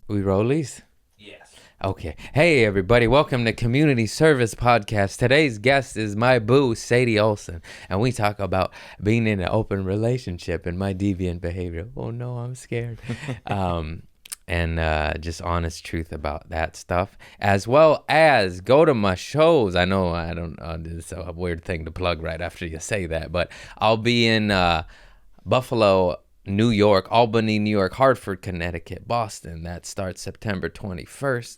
We rollies? Yes. Okay. Hey, everybody. Welcome to Community Service Podcast. Today's guest is my boo, Sadie Olson, and we talk about being in an open relationship and my deviant behavior. Oh, no, I'm scared. and just honest truth about that stuff, as well as go to my shows. I know I don't, it's a weird thing to plug right after you say that, but I'll be in Buffalo, New York, Albany, New York, Hartford, Connecticut, Boston. That starts September 21st.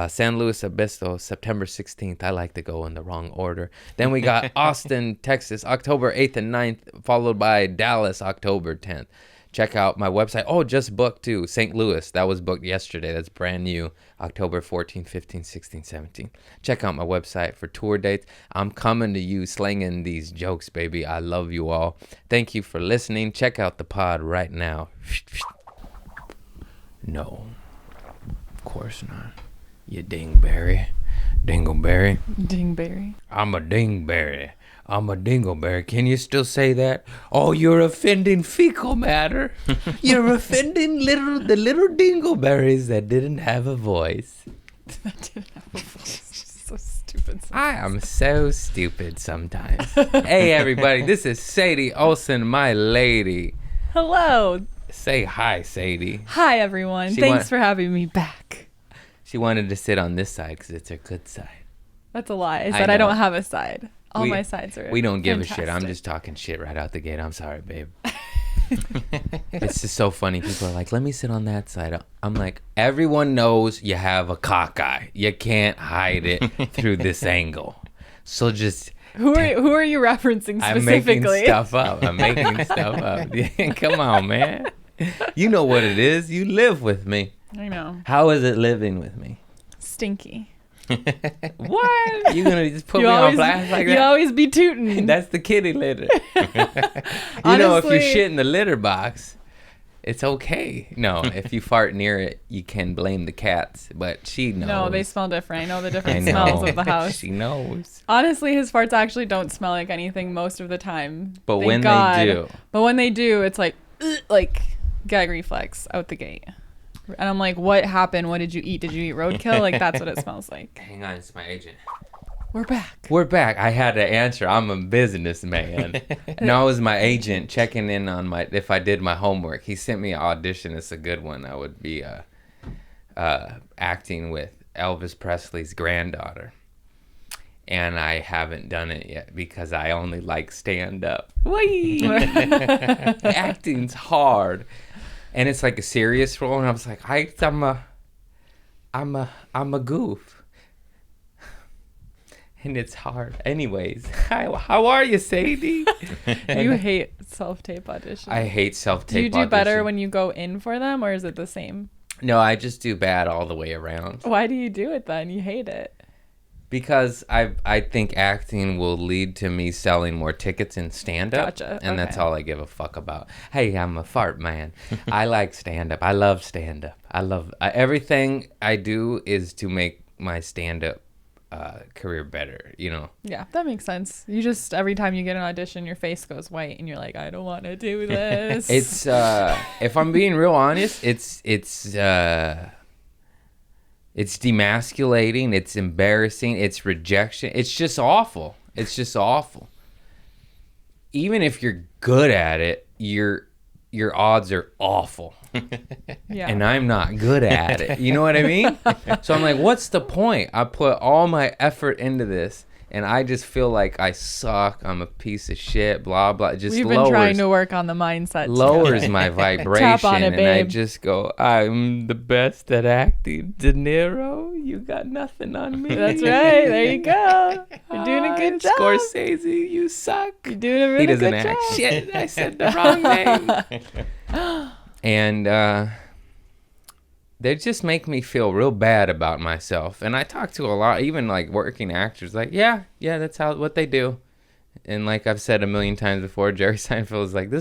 San Luis Obispo, September 16th. I like to go in the wrong order. Then we got Austin, Texas, October 8th and 9th, followed by Dallas, October 10th. Check out my website. Oh, just booked too. St. Louis. That was booked yesterday. That's brand new. October 14th, 15th, 16th, 17th. Check out my website for tour dates. I'm coming to you slinging these jokes, baby. I love you all. Thank you for listening. Check out the pod right now. No, of course not. You dingberry. Dingleberry. Dingberry. I'm a dingberry. I'm a dingleberry. Can you still say that? Oh, you're offending fecal matter. You're offending the little dingleberries that didn't have a voice. That didn't have a voice. So stupid. Sometimes. I am so stupid sometimes. Hey, everybody. This is Sadie Olson, my lady. Hello. Say hi, Sadie. Hi, everyone. Thanks for having me back. She wanted to sit on this side because it's her good side. That's a lie. I said I don't have a side. All my sides are We don't give fantastic. a shit. I'm just talking shit right out the gate. I'm sorry, babe. It's just so funny. People are like, let me sit on that side. I'm like, everyone knows you have a cockeye. You can't hide it through this angle. So just... Who are you referencing specifically? I'm making stuff up. Come on, man. You know what it is. You live with me. I know. How is it living with me? Stinky. What? You gonna just put me on blast like that? You always be tooting. That's the kitty litter. You know, if you shit in the litter box, it's okay. No, if you fart near it, you can blame the cats. But she knows. No, they smell different. I know the different smells of the house. She knows. Honestly, his farts actually don't smell like anything most of the time. But when they do. But when they do, it's like gag reflex out the gate. And I'm like, what happened? What did you eat? Did you eat roadkill? Like, that's what it smells like. Hang on, it's my agent. We're back. We're back. I had to answer. I'm a businessman. No, it was my agent checking in on if I did my homework. He sent me an audition. It's a good one. I would be acting with Elvis Presley's granddaughter. And I haven't done it yet because I only like stand-up. Acting's hard. And it's like a serious role, and I was like, I'm a goof, and it's hard. Anyways, how are you, Sadie? You hate self-tape auditions. I hate self-tape. Do you do better when you go in for them, or is it the same? No, I just do bad all the way around. Why do you do it then? You hate it. Because I think acting will lead to me selling more tickets in stand-up. Gotcha. And okay. That's all I give a fuck about. Hey, I'm a fart man. I like stand-up. I love stand-up. I love everything I do is to make my stand-up career better, you know? Yeah, that makes sense. You just, every time you get an audition, your face goes white and you're like, I don't want to do this. It's, if I'm being real honest, it's demasculating, it's embarrassing, it's rejection. It's just awful. It's just awful. Even if you're good at it, your odds are awful. Yeah. And I'm not good at it. You know what I mean? So I'm like, what's the point? I put all my effort into this, and I just feel like I suck. I'm a piece of shit, blah, blah. It just We've been trying to work on the mindset. Lowers my vibration. Tap on it, babe. And I just go, I'm the best at acting. De Niro, you got nothing on me. That's right. There you go. You're doing a good job. Scorsese, you suck. You're doing a really good job. He doesn't act shit. I said the wrong name. And they just make me feel real bad about myself. And I talk to a lot, even like working actors, like, yeah, that's what they do. And like I've said a million times before, Jerry Seinfeld is like,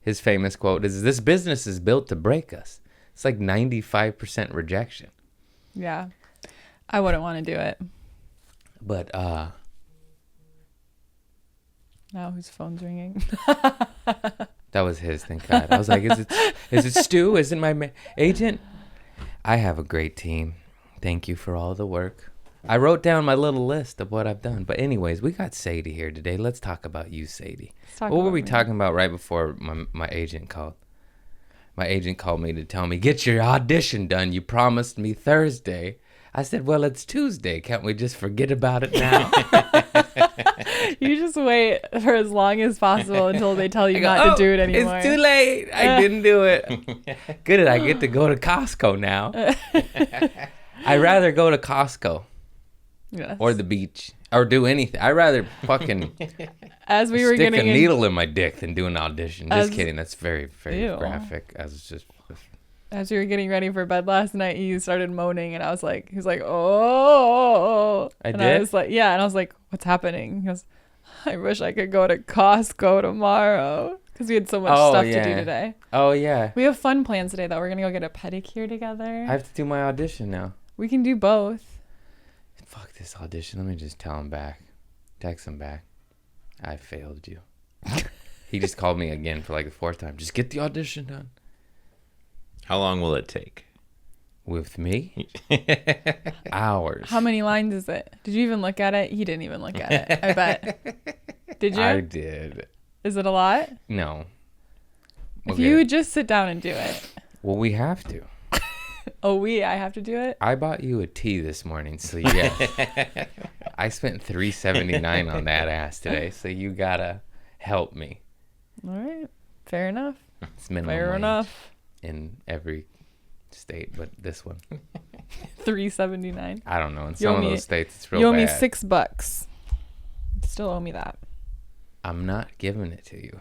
his famous quote is, this business is built to break us. It's like 95% rejection. Yeah. I wouldn't want to do it. But, now whose phone's ringing? That was his, thank God. I was like, is it Stu? Is it my agent? I have a great team. Thank you for all the work. I wrote down my little list of what I've done. But anyways, we got Sadie here today. Let's talk about you, Sadie. What were we talking about right before my agent called? My agent called me to tell me, get your audition done. You promised me Thursday. I said, well, it's Tuesday. Can't we just forget about it now? You just wait for as long as possible until they tell you not to do it anymore. It's too late. I didn't do it. Good, I get to go to Costco now. I'd rather go to Costco or the beach or do anything. I'd rather fucking as we were stick getting a needle in my dick than do an audition. Just kidding. That's very, very Ew. graphic. As we were getting ready for bed last night, he started moaning, and he was like, oh. I was like, yeah. And I was like, what's happening? He goes, I wish I could go to Costco tomorrow. Because we had so much stuff to do today. Oh, yeah. We have fun plans today, though. We're going to go get a pedicure together. I have to do my audition now. We can do both. Fuck this audition. Let me just tell him back. Text him back. I failed you. He just called me again for like the fourth time. Just get the audition done. How long will it take? With me? Hours. How many lines is it? Did you even look at it? He didn't even look at it, I bet. Did you? I did. Is it a lot? No. If you would just sit down and do it. Well, we have to. I have to do it? I bought you a tea this morning, so yeah. I spent $3.79 on that ass today, so you gotta help me. All right. Fair enough. It's minimum Fair wage enough. in every state, but this one. $3.79. I don't know. In some of those states, it's real You owe bad. me $6. You still owe me that. I'm not giving it to you.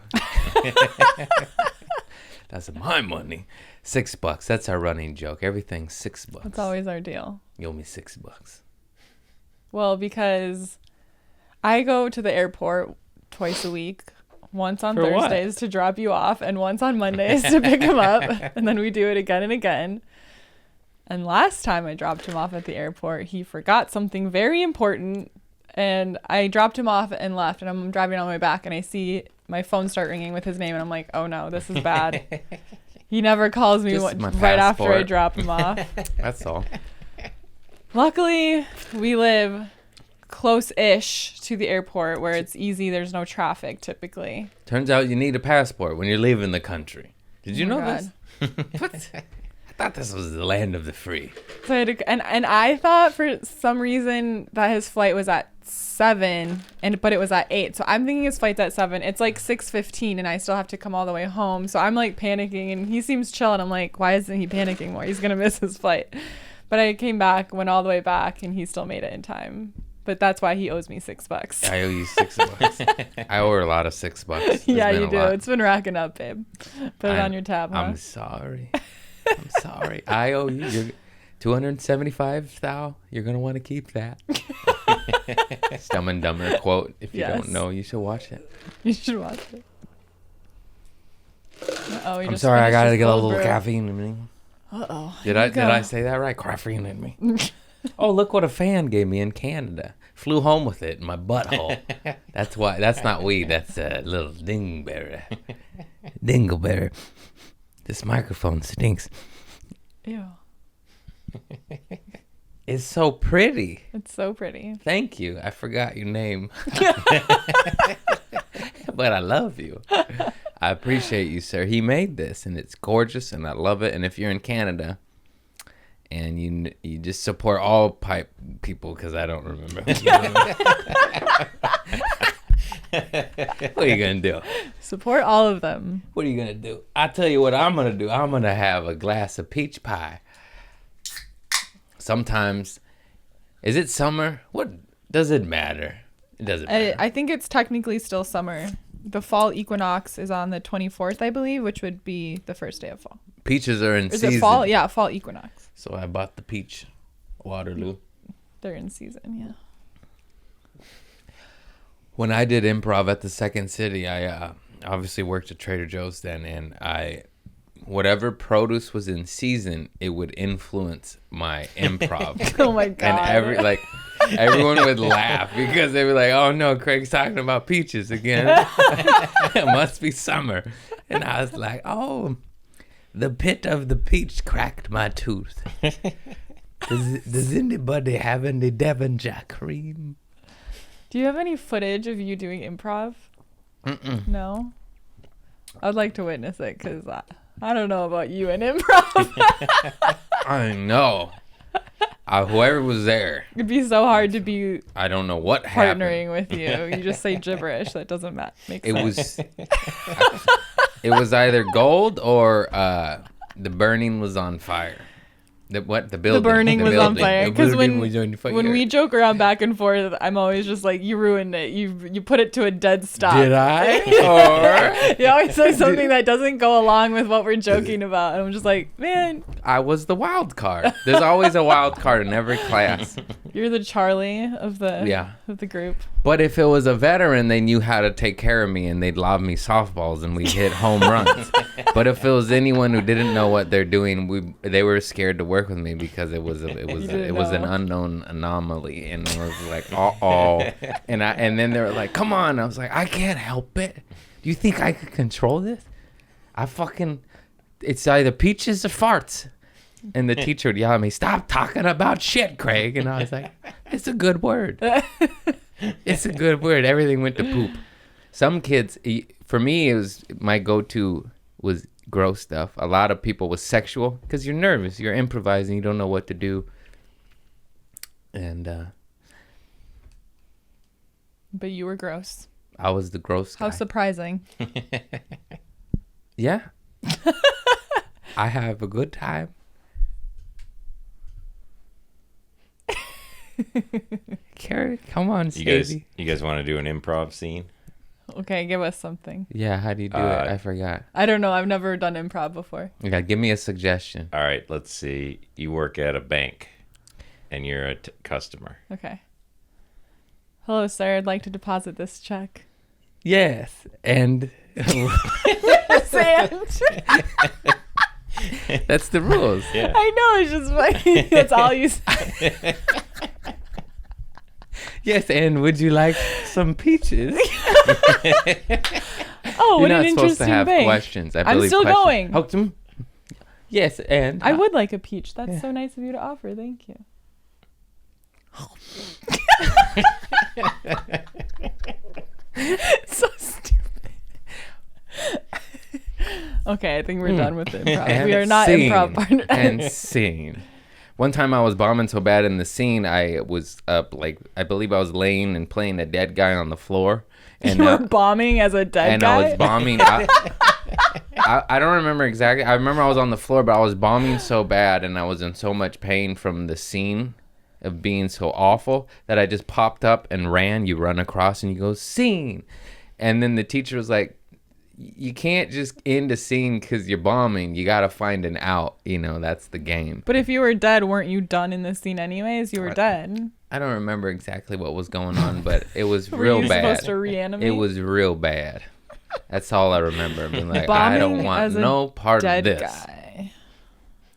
That's my money. $6. That's our running joke. Everything's $6. That's always our deal. You owe me $6. Well, because I go to the airport twice a week. Once on For what? Thursdays to drop you off, and once on Mondays to pick him up. And then we do it again and again. And last time I dropped him off at the airport, he forgot something very important. And I dropped him off and left. And I'm driving on my way back, and I see my phone start ringing with his name. And I'm like, oh no, this is bad. He never calls me Just my right after I passport. drop him off. That's all. Luckily, we live close-ish to the airport where it's easy. There's no traffic typically. Turns out you need a passport when you're leaving the country. Did you know God. this? What? I thought this was the land of the free. So I had to, and I thought for some reason that his flight was at 7, but it was at 8. So I'm thinking his flight's at 7. It's like 6:15, and I still have to come all the way home. So I'm like panicking, and he seems chill, and I'm like, why isn't he panicking more? He's gonna miss his flight. But I came back, went all the way back, and he still made it in time. But that's why he owes me $6. I owe you $6. I owe her a lot of $6. Yeah, It's been you a do. lot. It's been racking up, babe. Put it on your tab, huh? I'm sorry. I'm sorry. I owe you. You're $275, thou. You're gonna want to keep that. Dumb and Dumber quote. If you don't know, you should watch it. You should watch it. Oh, I'm sorry. I gotta get a little caffeine in me. Uh-oh. Did I say that right? Caffeine in me. Oh, look what a fan gave me in Canada. Flew home with it in my butthole. That's why. That's not weed. That's a little dingleberry. Dingleberry. This microphone stinks. Ew. It's so pretty. It's so pretty. Thank you. I forgot your name. But I love you. I appreciate you, sir. He made this, and it's gorgeous, and I love it. And if you're in Canada, and you just support all pipe people, because I don't remember. What are you going to do? Support all of them. What are you going to do? I tell you what I'm going to do. I'm going to have a glass of peach pie. Sometimes, is it summer? What does it matter? It doesn't matter. I think it's technically still summer. The fall equinox is on the 24th, I believe, which would be the first day of fall. Peaches are in Is season. it fall? Yeah, fall equinox. So I bought the peach Waterloo. They're in season, yeah. When I did improv at the Second City, I obviously worked at Trader Joe's then, and whatever produce was in season, it would influence my improv. Oh my God. And everyone would laugh because they were like, "Oh no, Craig's talking about peaches again. It must be summer." And I was like, "Oh, The pit of the peach cracked my tooth. Does anybody have any Devonshire cream? Do you have any footage of you doing improv? No? I'd like to witness it because I don't know about you and improv. I know. Whoever was there, It'd be so hard to be I don't know what happened. partnering with you. You just say gibberish. That doesn't make It sense. it was either gold or the burning was on fire. The building. The burning was on building. fire. The Because building was on fire. when we joke around back and forth, I'm always just like, you ruined it. You put it to a dead stop. Did I? Or You always say something that doesn't go along with what we're joking about. And I'm just like, man, I was the wild card. There's always a wild card in every class. you're the Charlie of the group. But if it was a veteran, they knew how to take care of me and they'd lob me softballs and we'd hit home runs. But if it was anyone who didn't know what they're doing, they were scared to work with me because it was an unknown anomaly, and I was like, and then they were like, come on. I was like, I can't help it. Do you think I could control this? It's either peaches or farts. And the teacher would yell at me, stop talking about shit, Craig. And I was like, it's a good word. It's a good word. Everything went to poop. Some kids, for me, my go-to was gross stuff. A lot of people was sexual because you're nervous. You're improvising. You don't know what to do. And But you were gross. I was the gross guy. How surprising. Yeah. I have a good time. Carrie, come on, Sadie. You guys want to do an improv scene? Okay, give us something. Yeah, how do you do it? I forgot. I don't know. I've never done improv before. Yeah, give me a suggestion. All right, let's see. You work at a bank, and you're a customer. Okay. Hello, sir. I'd like to deposit this check. Yes, and Sand. that's the rules. Yeah. I know. It's just funny. That's all you say. Yes, and would you like some peaches? Oh, You're what not an supposed to interesting have bank. questions. I I'm believe still questions. going. Yes, and I would like a peach. That's so nice of you to offer. Thank you. So stupid. Okay, I think we're done with the improv. And We are not scene. improv partners. And scene. One time I was bombing so bad in the scene, I was up, I believe I was laying and playing a dead guy on the floor. And You were bombing as a dead guy? I was bombing. I don't remember exactly. I remember I was on the floor, but I was bombing so bad and I was in so much pain from the scene of being so awful that I just popped up and ran. You run across and you go, scene. And then the teacher was like, you can't just end a scene because you're bombing. You got to find an out. That's the game. But if you were dead, weren't you done in the scene anyways? You were dead. I don't remember exactly what was going on, but it was Were real you bad. supposed to reanimate? It was real bad. That's all I remember. Being like, Bombing I don't want as a no part of dead this. guy.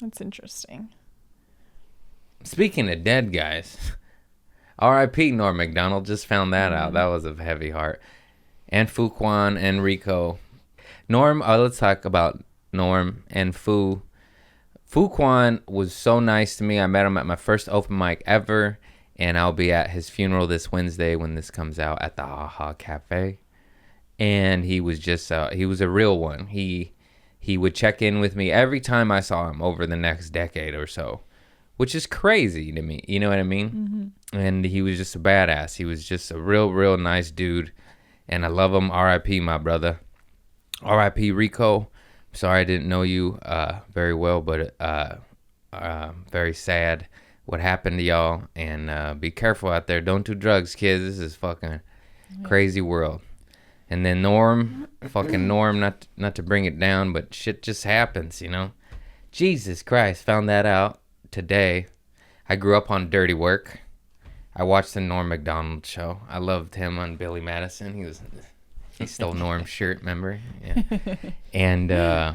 That's interesting. Speaking of dead guys, R.I.P. Norm Macdonald, just found that out. That was a heavy heart. And Fuquan and Rico. Norm, let's talk about Norm and Fuquan was so nice to me. I met him at my first open mic ever, and I'll be at his funeral this Wednesday when this comes out at the Aha Cafe. And he was just, he was a real one. He would check in with me every time I saw him over the next decade or so, which is crazy to me. You know what I mean? Mm-hmm. And he was just a badass. He was just a real nice dude. And I love him. R.I.P. my brother. R.I.P. Rico. Sorry I didn't know you very well, but very sad what happened to y'all. And be careful out there. Don't do drugs, kids. This is fucking crazy world. And then Norm, not to bring it down, but shit just happens, Jesus Christ, found that out today. I grew up on Dirty Work. I watched the Norm Macdonald show. I loved him on Billy Madison. He stole Norm's shirt, remember? Yeah. And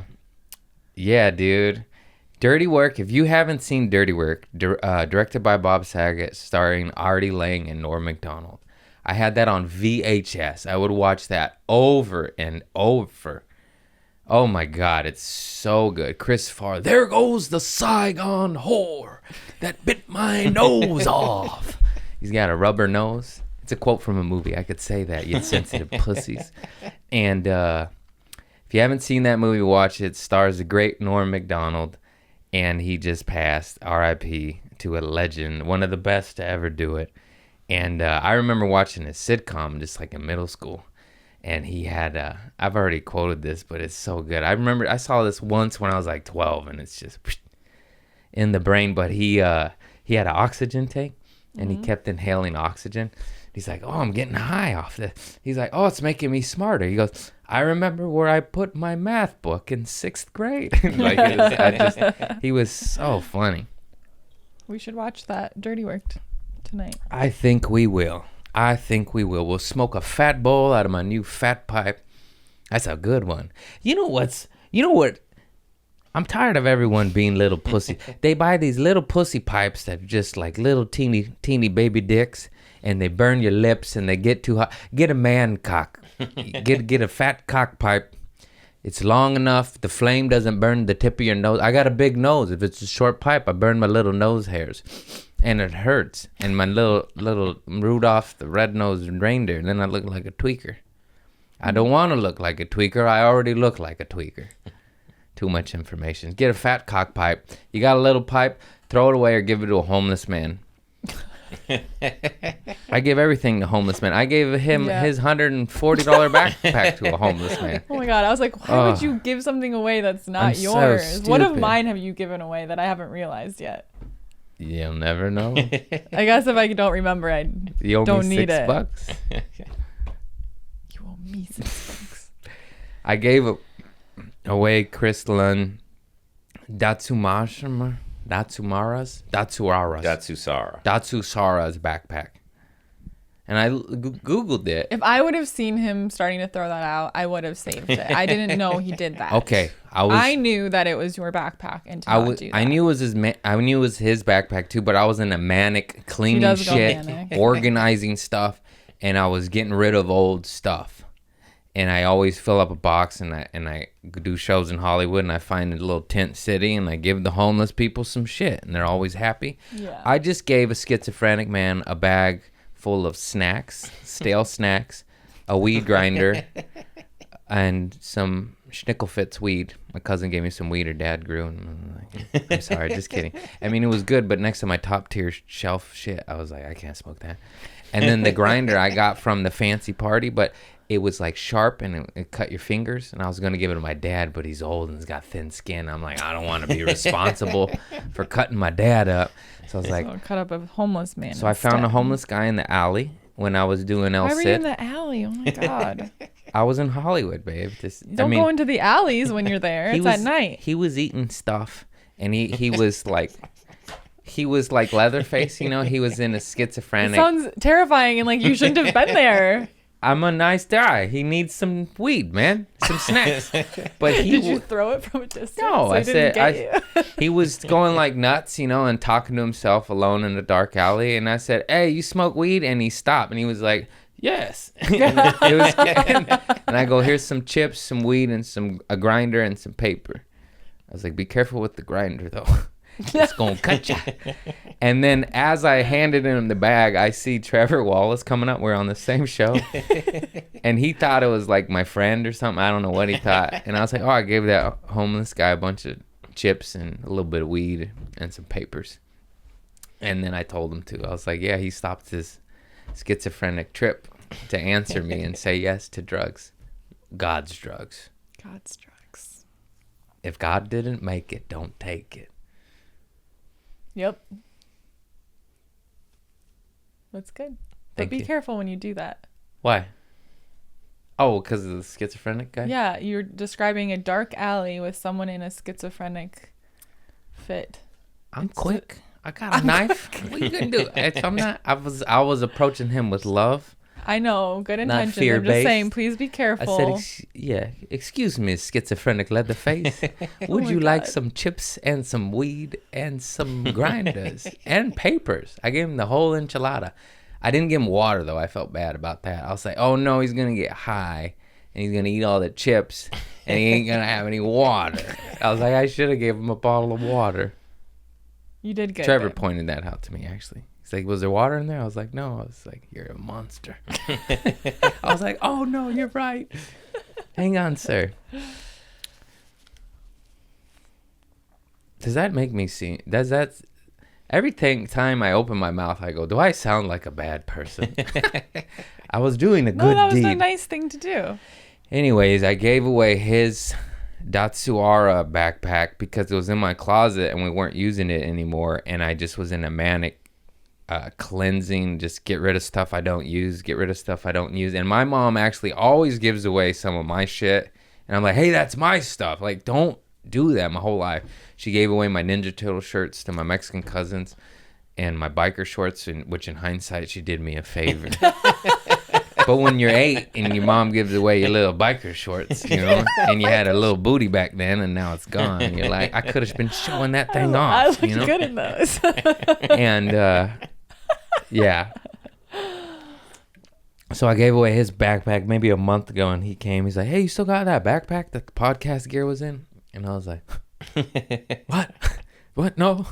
yeah, dude. Dirty Work. If you haven't seen Dirty Work, directed by Bob Saget, starring Artie Lang and Norm Macdonald. I had that on VHS. I would watch that over and over. Oh my God, it's so good. Chris Farley. There goes the Saigon whore that bit my nose off. He's got a rubber nose. It's a quote from a movie. I could say that, you sensitive pussies. And if you haven't seen that movie, watch it. It stars the great Norm Macdonald, and he just passed. R.I.P. to a legend, one of the best to ever do it. And I remember watching his sitcom just like in middle school. And he had, I've already quoted this, but it's so good. I remember I saw this once when I was like 12, and it's just in the brain. But he had an oxygen tank, and he kept inhaling oxygen. He's like, oh, I'm getting high off this. He's like, oh, it's making me smarter. He goes, I remember where I put my math book in 6th grade. He was so funny. We should watch that Dirty Work tonight. I think we will. We'll smoke a fat bowl out of my new fat pipe. That's a good one. You know what? I'm tired of everyone being little pussy. They buy these little pussy pipes that are just like little teeny baby dicks, and they burn your lips, and they get too hot. Get a man cock. Get a fat cock pipe. It's long enough. The flame doesn't burn the tip of your nose. I got a big nose. If it's a short pipe, I burn my little nose hairs. And it hurts. And my little Rudolph the red-nosed reindeer. And then I look like a tweaker. I don't want to look like a tweaker. I already look like a tweaker. Too much information. Get a fat cock pipe. You got a little pipe, throw it away or give it to a homeless man. I give everything to homeless men. I gave him his $140 backpack to a homeless man. Oh my God. I was like, why would you give something away that's not yours? So what of stupid. mine have you given away that I haven't realized yet? You'll never know. I guess if I don't remember, I You owe don't me need $6. it. You owe me $6. I gave away Crystalline Datsumara's backpack. And I Googled it. If I would have seen him starting to throw that out, I would have saved it. I didn't know he did that. Okay, I knew that it was your backpack, and to not do that. I knew it was his backpack too, but I was in a manic cleaning shit, organizing stuff, and I was getting rid of old stuff. And I always fill up a box, and I do shows in Hollywood, and I find a little tent city, and I give the homeless people some shit, and they're always happy. Yeah. I just gave a schizophrenic man a bag full of snacks, stale snacks, a weed grinder, and some Schnickelfitz weed. My cousin gave me some weed her dad grew, and I'm sorry, just kidding. I mean, it was good, but next to my top tier shelf shit, I was like, I can't smoke that. And then the grinder I got from the fancy party, but it was like sharp and it cut your fingers. And I was going to give it to my dad, but he's old and he's got thin skin. I'm like, I don't want to be responsible for cutting my dad up. So I was like, so cut up a homeless man. So I found a homeless guy in the alley when I was doing El Cid. Why were you in the alley? Oh my God. I was in Hollywood, babe. Don't go into the alleys when you're there. It's at night. He was eating stuff, and he was like... He was like Leatherface, you know? He was in a schizophrenic... It sounds terrifying, and like you shouldn't have been there. I'm a nice guy. He needs some weed, man. Some snacks. But Did you throw it from a distance? No, so I said... He was going like nuts, you know, and talking to himself alone in a dark alley. And I said, hey, you smoke weed? And he stopped, and he was like, yes. and I go, here's some chips, some weed, and a grinder, and some paper. I was like, be careful with the grinder, though. It's gonna cut you. And then as I handed him the bag, I see Trevor Wallace coming up. We're on the same show. And he thought it was like my friend or something. I don't know what he thought. And I was like, oh, I gave that homeless guy a bunch of chips and a little bit of weed and some papers. And then I told him to. I was like, yeah, he stopped his schizophrenic trip to answer me and say yes to drugs. God's drugs. God's drugs. If God didn't make it, don't take it. Yep. That's good. But be careful when you do that. Why? Oh, because of the schizophrenic guy? Yeah, you're describing a dark alley with someone in a schizophrenic fit. I'm quick. I got a knife. What you gonna do? I was approaching him with love. I know, good intentions. I'm fear-based. just saying, please be careful. I said, excuse me, schizophrenic Leatherface. Would you like some chips and some weed and some grinders and papers? I gave him the whole enchilada. I didn't give him water, though. I felt bad about that. I was like, oh, no, he's going to get high and he's gonna eat all the chips, and he ain't gonna have any water. I was like, I should have gave him a bottle of water. You did good. Trevor babe. pointed that out to me, actually. He's like, was there water in there? I was like, no. I was like, you're a monster. I was like, oh, no, you're right. Hang on, sir. Does that make me seem... Does that... Every time I open my mouth, I go, do I sound like a bad person? I was doing a good No, that was deed. a nice thing to do. Anyways, I gave away his Datsuara backpack because it was in my closet and we weren't using it anymore. And I just was in a manic cleansing, just get rid of stuff I don't use, And my mom actually always gives away some of my shit. And I'm like, hey, that's my stuff. Like, don't do that my whole life. She gave away my Ninja Turtle shirts to my Mexican cousins and my biker shorts, which in hindsight, she did me a favor. But when you're 8 and your mom gives away your little biker shorts, and you had a little booty back then and now it's gone, you're like, I could have been showing that thing off. I looked good in those. And yeah. So I gave away his backpack maybe a month ago, and he came. He's like, hey, you still got that backpack that the podcast gear was in? And I was like, what? No.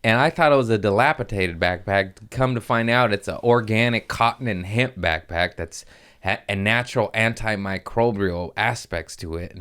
And I thought it was a dilapidated backpack. Come to find out, it's an organic cotton and hemp backpack that's a natural antimicrobial aspects to it,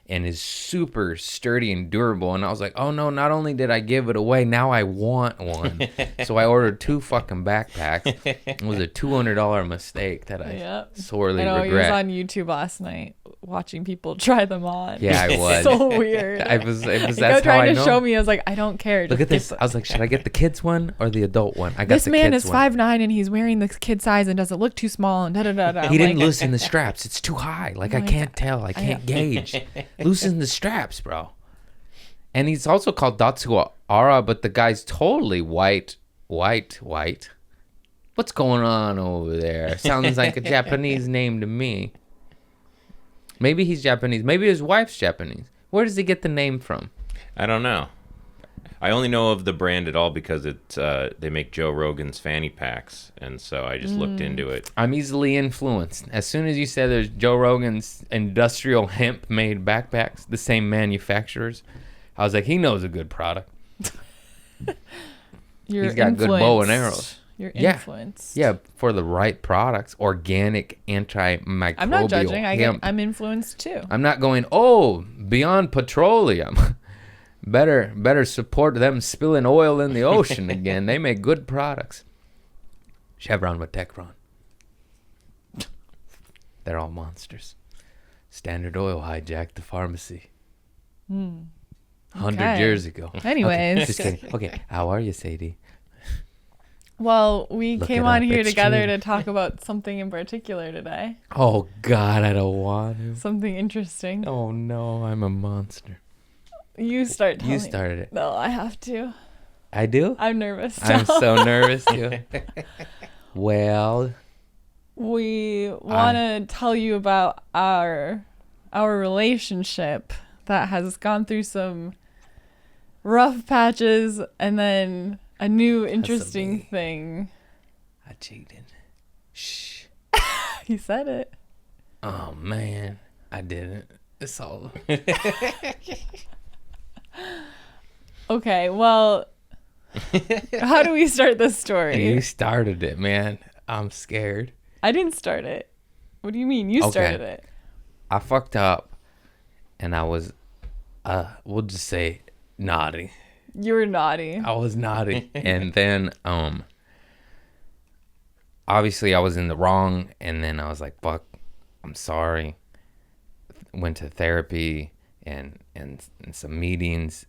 and is super sturdy and durable. And I was like, oh no, not only did I give it away, now I want one. So I ordered 2 fucking backpacks. It was a $200 mistake that I sorely regret. He was on YouTube last night watching people try them on. Yeah, I was. So weird. It was He that's kept how I trying to know. show me. I was like, I don't care. Look at this. I was like, should I get the kids one or the adult one? I got This the man kids is one. 5'9" and he's wearing the kid size and doesn't look too small and da da da da. He didn't loosen the straps. It's too high. Like, I Like, can't tell. I can't gauge. Loosen the straps, bro. And he's also called Datsuara, but the guy's totally white. What's going on over there? Sounds like a Japanese name to me. Maybe he's Japanese. Maybe his wife's Japanese. Where does he get the name from? I don't know. I only know of the brand at all because they make Joe Rogan's fanny packs, and so I just looked into it. I'm easily influenced. As soon as you said there's Joe Rogan's industrial hemp-made backpacks, the same manufacturers, I was like, he knows a good product. He's got good bow and arrows. You're influenced. Yeah, for the right products, organic, antimicrobial. I'm not judging. hemp. I'm influenced too. I'm not going, beyond petroleum. Better support them spilling oil in the ocean again. They make good products. Chevron with Techron. They're all monsters. Standard Oil hijacked the pharmacy. 100 years ago. Anyways. Okay, just kidding. Okay, how are you, Sadie? Well, we Look came it on up. here It's together true. to talk about something in particular today. Oh, God, I don't want to. Something interesting. Oh, no, I'm a monster. You start telling You started it. No, I have to. I do? I'm nervous. I'm so nervous, too. Well, We want to tell you about our relationship that has gone through some rough patches and then a new interesting me. thing. I cheated. Shh. He said it. Oh, man. I didn't. It's all... Okay, well, how do we start this story? You started it, man. I'm scared. I didn't start it. What do you mean? You Okay. started it. I fucked up, and I was, we'll just say, naughty. You were naughty. I was naughty. And then, obviously I was in the wrong, and then I was like, fuck, I'm sorry. Went to therapy and some meetings,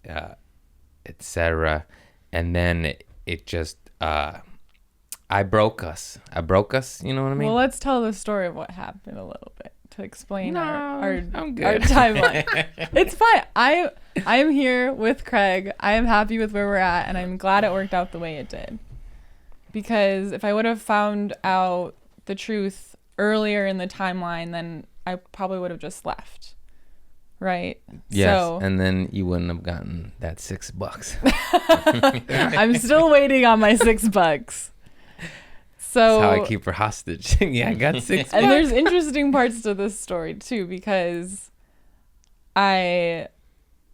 etc. And then it just, I broke us, you know what I mean? Well, let's tell the story of what happened a little bit to explain our I'm good. our timeline. It's fine. I am here with Craig. I am happy with where we're at, and I'm glad it worked out the way it did. Because if I would have found out the truth earlier in the timeline, then I probably would have just left. Right? Yes, So, and then you wouldn't have gotten that $6. I'm still waiting on my $6. So That's how I keep her hostage. Yeah, I got 6 and bucks. there's interesting parts to this story too, because I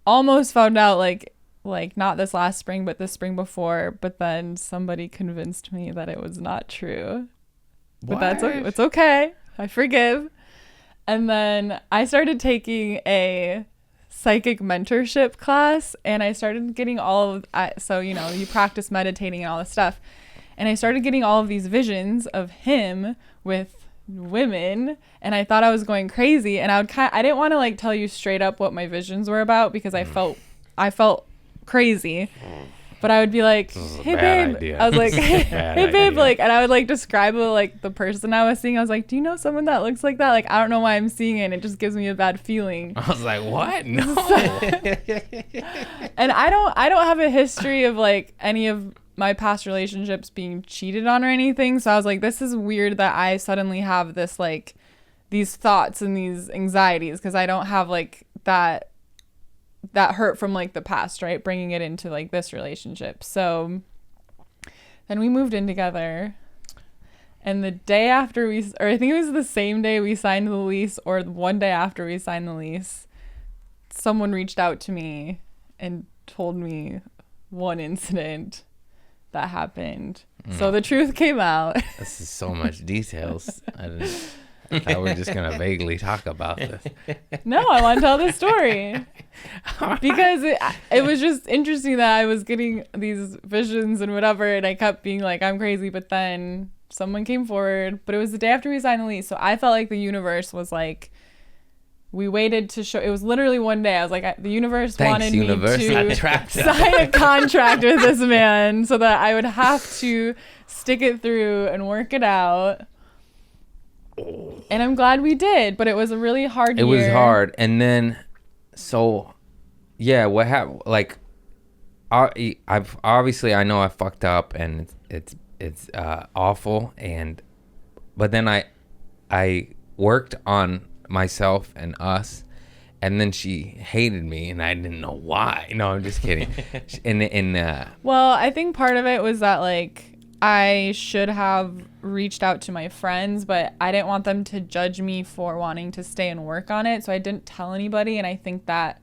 almost found out like not this last spring but the spring before, but then somebody convinced me that it was not true. But it's okay. I forgive. And then I started taking a psychic mentorship class, and I started getting so you practice meditating and all this stuff, and I started getting all of these visions of him with women, and I thought I was going crazy, and I didn't want to like tell you straight up what my visions were about because I felt crazy. But I would be like, hey babe, idea. I was like, hey babe, idea. like, and I would like describe like the person I was seeing. I was like, do you know someone that looks like that? Like, I don't know why I'm seeing it, and it just gives me a bad feeling. I was like, what? No. And I don't have a history of like any of my past relationships being cheated on or anything. So I was like, this is weird that I suddenly have this like these thoughts and these anxieties because I don't have like that hurt from like the past, right? Bringing it into like this relationship. So then we moved in together, and the day after I think it was the same day we signed the lease or one day after we signed the lease, someone reached out to me and told me one incident that happened. So the truth came out. This is so much details. I thought we were just going to vaguely talk about this. No, I want to tell the story because it was just interesting that I was getting these visions and whatever, and I kept being like, I'm crazy, but then someone came forward, but it was the day after we signed the lease, so I felt like the universe was like, we waited to show. It was literally one day. I was like, the universe wanted me to sign a contract with this man so that I would have to stick it through and work it out. And I'm glad we did, but it was a really hard year. It was hard. And then, so, yeah, what happened? Like, I've obviously, I know I fucked up, and it's awful. But then I worked on myself and us, and then she hated me, and I didn't know why. No, I'm just kidding. Well, I think part of it was that like I should have reached out to my friends, but I didn't want them to judge me for wanting to stay and work on it, so I didn't tell anybody. And I think that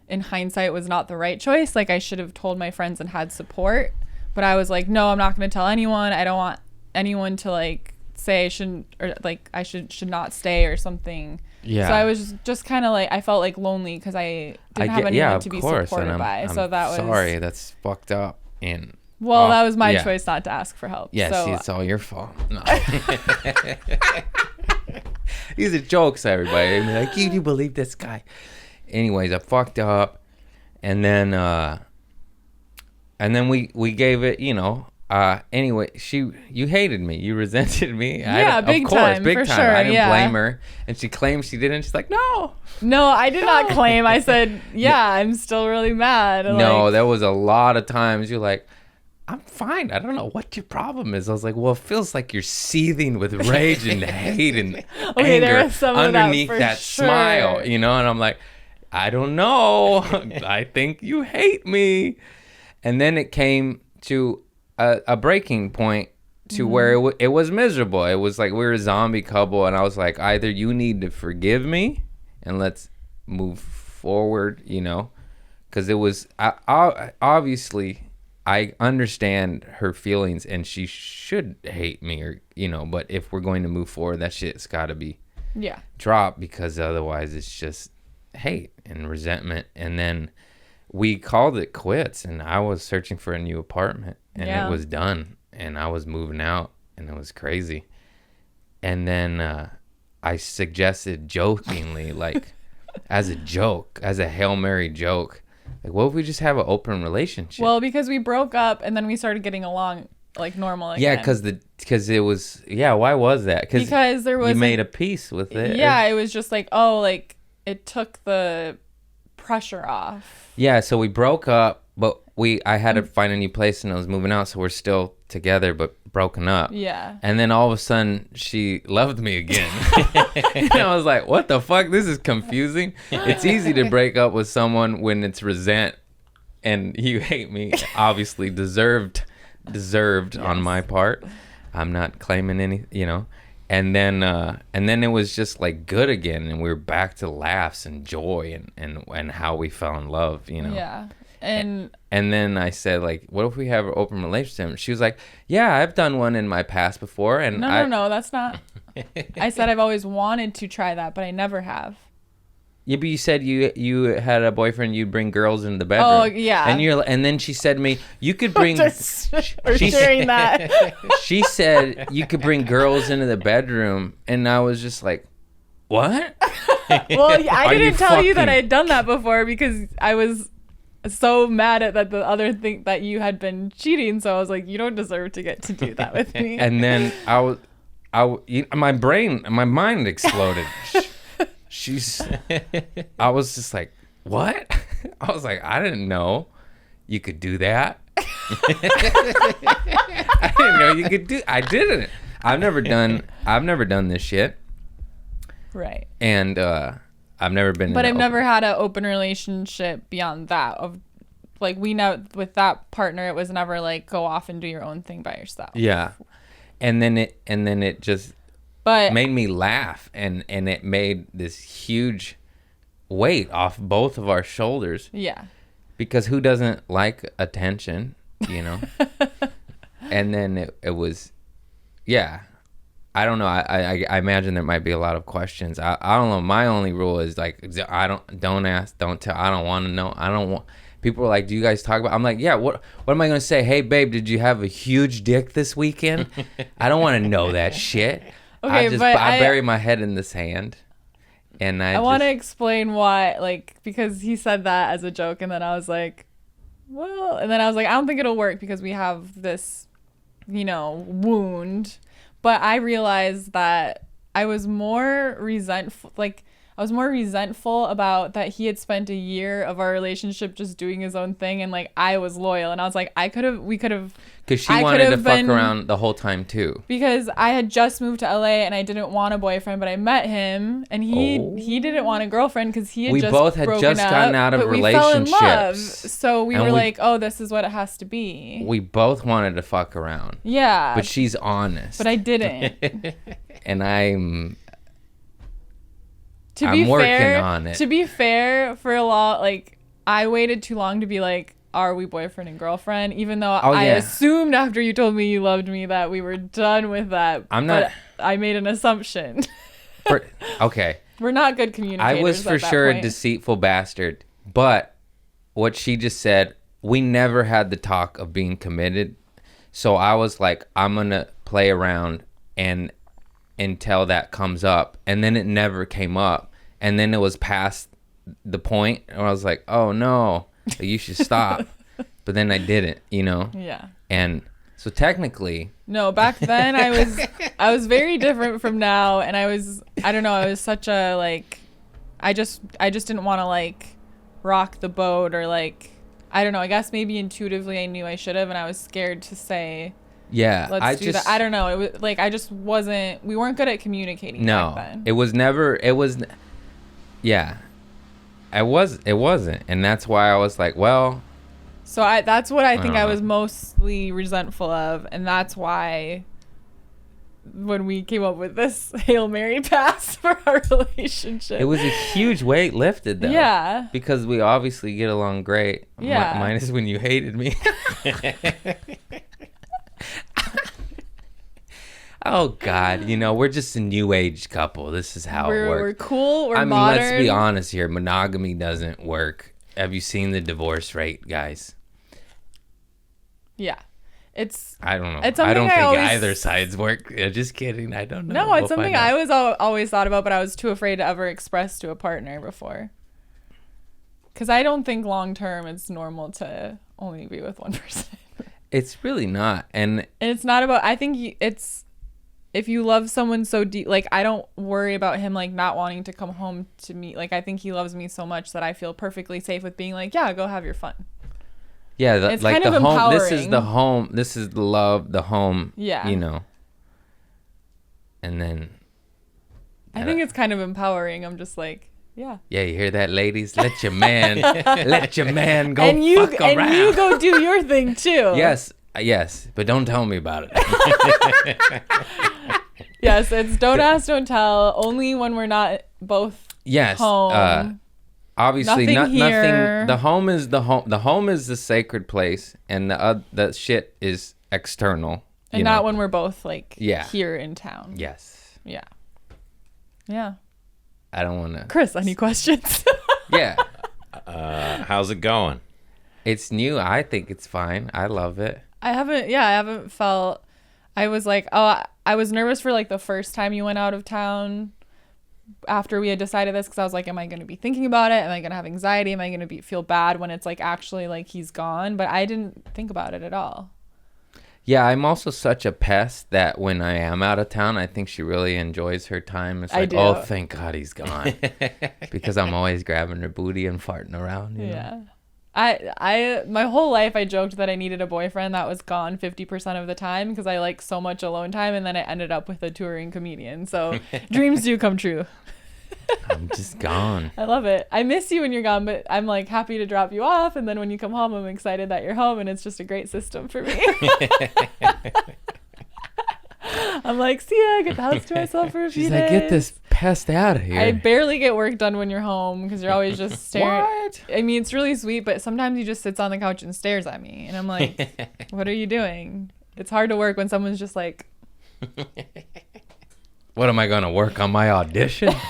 in hindsight was not the right choice. Like, I should have told my friends and had support, but I was like, no, I'm not going to tell anyone. I don't want anyone to like say I shouldn't, or like I should not stay or something. Yeah. So I was just kind of like, I felt like lonely because I didn't have anyone to be supported by. So that was sorry, that's fucked up. And well, that was my choice not to ask for help. Yeah, so, see, it's all your fault. No. These are jokes, everybody. They'd be like, you believe this guy? Anyways, I fucked up, and then we gave it, anyway, you hated me. You resented me. Yeah, big time. Big for time. Sure, I didn't blame her. And she claimed she didn't. She's like, no. No, I did not claim. I said, yeah, I'm still really mad. No, like, there was a lot of times you're like, I'm fine. I don't know what your problem is. I was like, well, it feels like you're seething with rage and hate and anger underneath that smile, And I'm like, I don't know. I think you hate me. And then it came to a breaking point to where it was miserable. It was like we were a zombie couple, and I was like, either you need to forgive me and let's move forward, because it was obviously I understand her feelings, and she should hate me, or but if we're going to move forward, that shit's got to be dropped, because otherwise it's just hate and resentment. And then we called it quits, and I was searching for a new apartment, and it was done, and I was moving out, and it was crazy. And then I suggested jokingly, like as a joke, as a Hail Mary joke, like, what if we just have an open relationship? Well, because we broke up, and then we started getting along like normal again. Yeah, because it was, why was that? Because there was you made a peace with it. Yeah, it was just like, like it took the pressure off. Yeah, so we broke up, but I had to find a new place, and I was moving out, so we're still together but broken up. Yeah. And then all of a sudden she loved me again. And I was like, what the fuck? This is confusing. It's easy to break up with someone when it's resent and you hate me. Obviously deserved on my part. I'm not claiming any, And then it was just like good again, and we were back to laughs and joy and how we fell in love, Yeah. And then I said, like, what if we have an open relationship? And she was like, yeah, I've done one in my past before. And no, that's not. I said I've always wanted to try that, but I never have. Yeah, but you said you had a boyfriend, you'd bring girls into the bedroom. Oh, yeah. And then she said to me, you could bring... We're sharing that. She said you could bring girls into the bedroom, and I was just like, what? Well, I didn't tell you that I had done that before because I was so mad at that the other thing that you had been cheating, so I was like, you don't deserve to get to do that with me. And then my mind exploded. I was just like, what? I was like, I didn't know you could do that. I didn't know you could do. I didn't. I've never done this shit. Right. And I've never been. But I've never had an open relationship beyond that. Of like we know with that partner, it was never like go off and do your own thing by yourself. Yeah. And then it just made me laugh, and it made this huge weight off both of our shoulders. Yeah. Because who doesn't like attention, And then it was, yeah. I don't know. I imagine there might be a lot of questions. I don't know. My only rule is like, don't ask, don't tell. I don't want to know. I don't want. People are like, do you guys talk about? I'm like, yeah. What am I gonna say? Hey, babe, did you have a huge dick this weekend? I don't want to know that shit. Okay, I bury my head in the sand, and I want to explain why, like, because he said that as a joke, and then I was like, well, and then I was like, I don't think it'll work because we have this, wound. But I realized that I was more resentful, about that he had spent a year of our relationship just doing his own thing, and like I was loyal, and I was like, we could have. Because she wanted to fuck around the whole time too. Because I had just moved to LA and I didn't want a boyfriend, but I met him, and he didn't want a girlfriend because he had we just both had broken just up, gotten out of but relationships. We fell in love, so we were like, oh, this is what it has to be. We both wanted to fuck around. Yeah. But she's honest. But I didn't. And I'm working on it. To be fair, for a lot, like, I waited too long to be like, are we boyfriend and girlfriend? Even though I assumed after you told me you loved me that we were done with that. But I made an assumption. Okay. We're not good communicators. I was for sure a deceitful bastard. But what she just said, we never had the talk of being committed. So I was like, I'm going to play around until that comes up. And then it never came up. And then it was past the point. And I was like, oh, no. You should stop. But then I didn't, Yeah. And so technically, no, back then I was very different from now, and I was such a like, I just didn't want to like rock the boat, or like, I don't know, I guess maybe intuitively I knew I should have, and I was scared to say, yeah, let's do that. I don't know. It was like, we weren't good at communicating back then. It wasn't, and that's why I was like, well. So that's what I think I was mostly resentful of, and that's why when we came up with this Hail Mary pass for our relationship, it was a huge weight lifted, though. Yeah. Because we obviously get along great. Yeah. Minus when you hated me. Oh, God. We're just a new age couple. This is how it works. We're cool. We're modern. Let's be honest here. Monogamy doesn't work. Have you seen the divorce rate, guys? Yeah. I don't know. It's I don't think always, either sides work. Just kidding. I don't know. No, it's something I always thought about, but I was too afraid to ever express to a partner before. Because I don't think long term it's normal to only be with one person. It's really not. And it's not about, I think it's, if you love someone so deep, like, I don't worry about him, like, not wanting to come home to me. Like, I think he loves me so much that I feel perfectly safe with being like, yeah, go have your fun. Yeah, it's like kind the of home. empowering. This is the home. This is the love, the home. Yeah. And then. I think it's kind of empowering. I'm just like, yeah. Yeah, you hear that, ladies? Let your man go fuck around. And you go do your thing, too. Yes. Yes, but don't tell me about it. Yes, it's don't ask, don't tell. Only when we're not both Yes. home. Obviously, Nothing here. nothing. The home is the home. The home is the sacred place, and the shit is external. And not when we're both like Yeah. here in town. Yes. Yeah. Yeah. I don't want to. Chris, any questions? Yeah. How's it going? It's new. I think it's fine. I love it. I haven't felt. I was like, oh, I was nervous for like the first time you went out of town after we had decided this, because I was like, am I going to be thinking about it? Am I going to have anxiety? Am I going to feel bad when it's like actually like he's gone? But I didn't think about it at all. Yeah, I'm also such a pest that when I am out of town, I think she really enjoys her time. It's I like, do. oh, thank God he's gone. Because I'm always grabbing her booty and farting around. You know? Yeah. I my whole life I joked that I needed a boyfriend that was gone 50% of the time because I like so much alone time, and then I ended up with a touring comedian. So dreams do come true. I'm just gone. I love it. I miss you when you're gone, but I'm like happy to drop you off, and then when you come home, I'm excited that you're home, and it's just a great system for me. I'm like, see ya, I get the house to myself for a few She's days. like, get this pest out of here. I barely get work done when you're home because you're always just staring. What? I mean, it's really sweet, but sometimes he just sits on the couch and stares at me, and I'm like, what are you doing? It's hard to work when someone's just like, What am I going to work on my audition? Look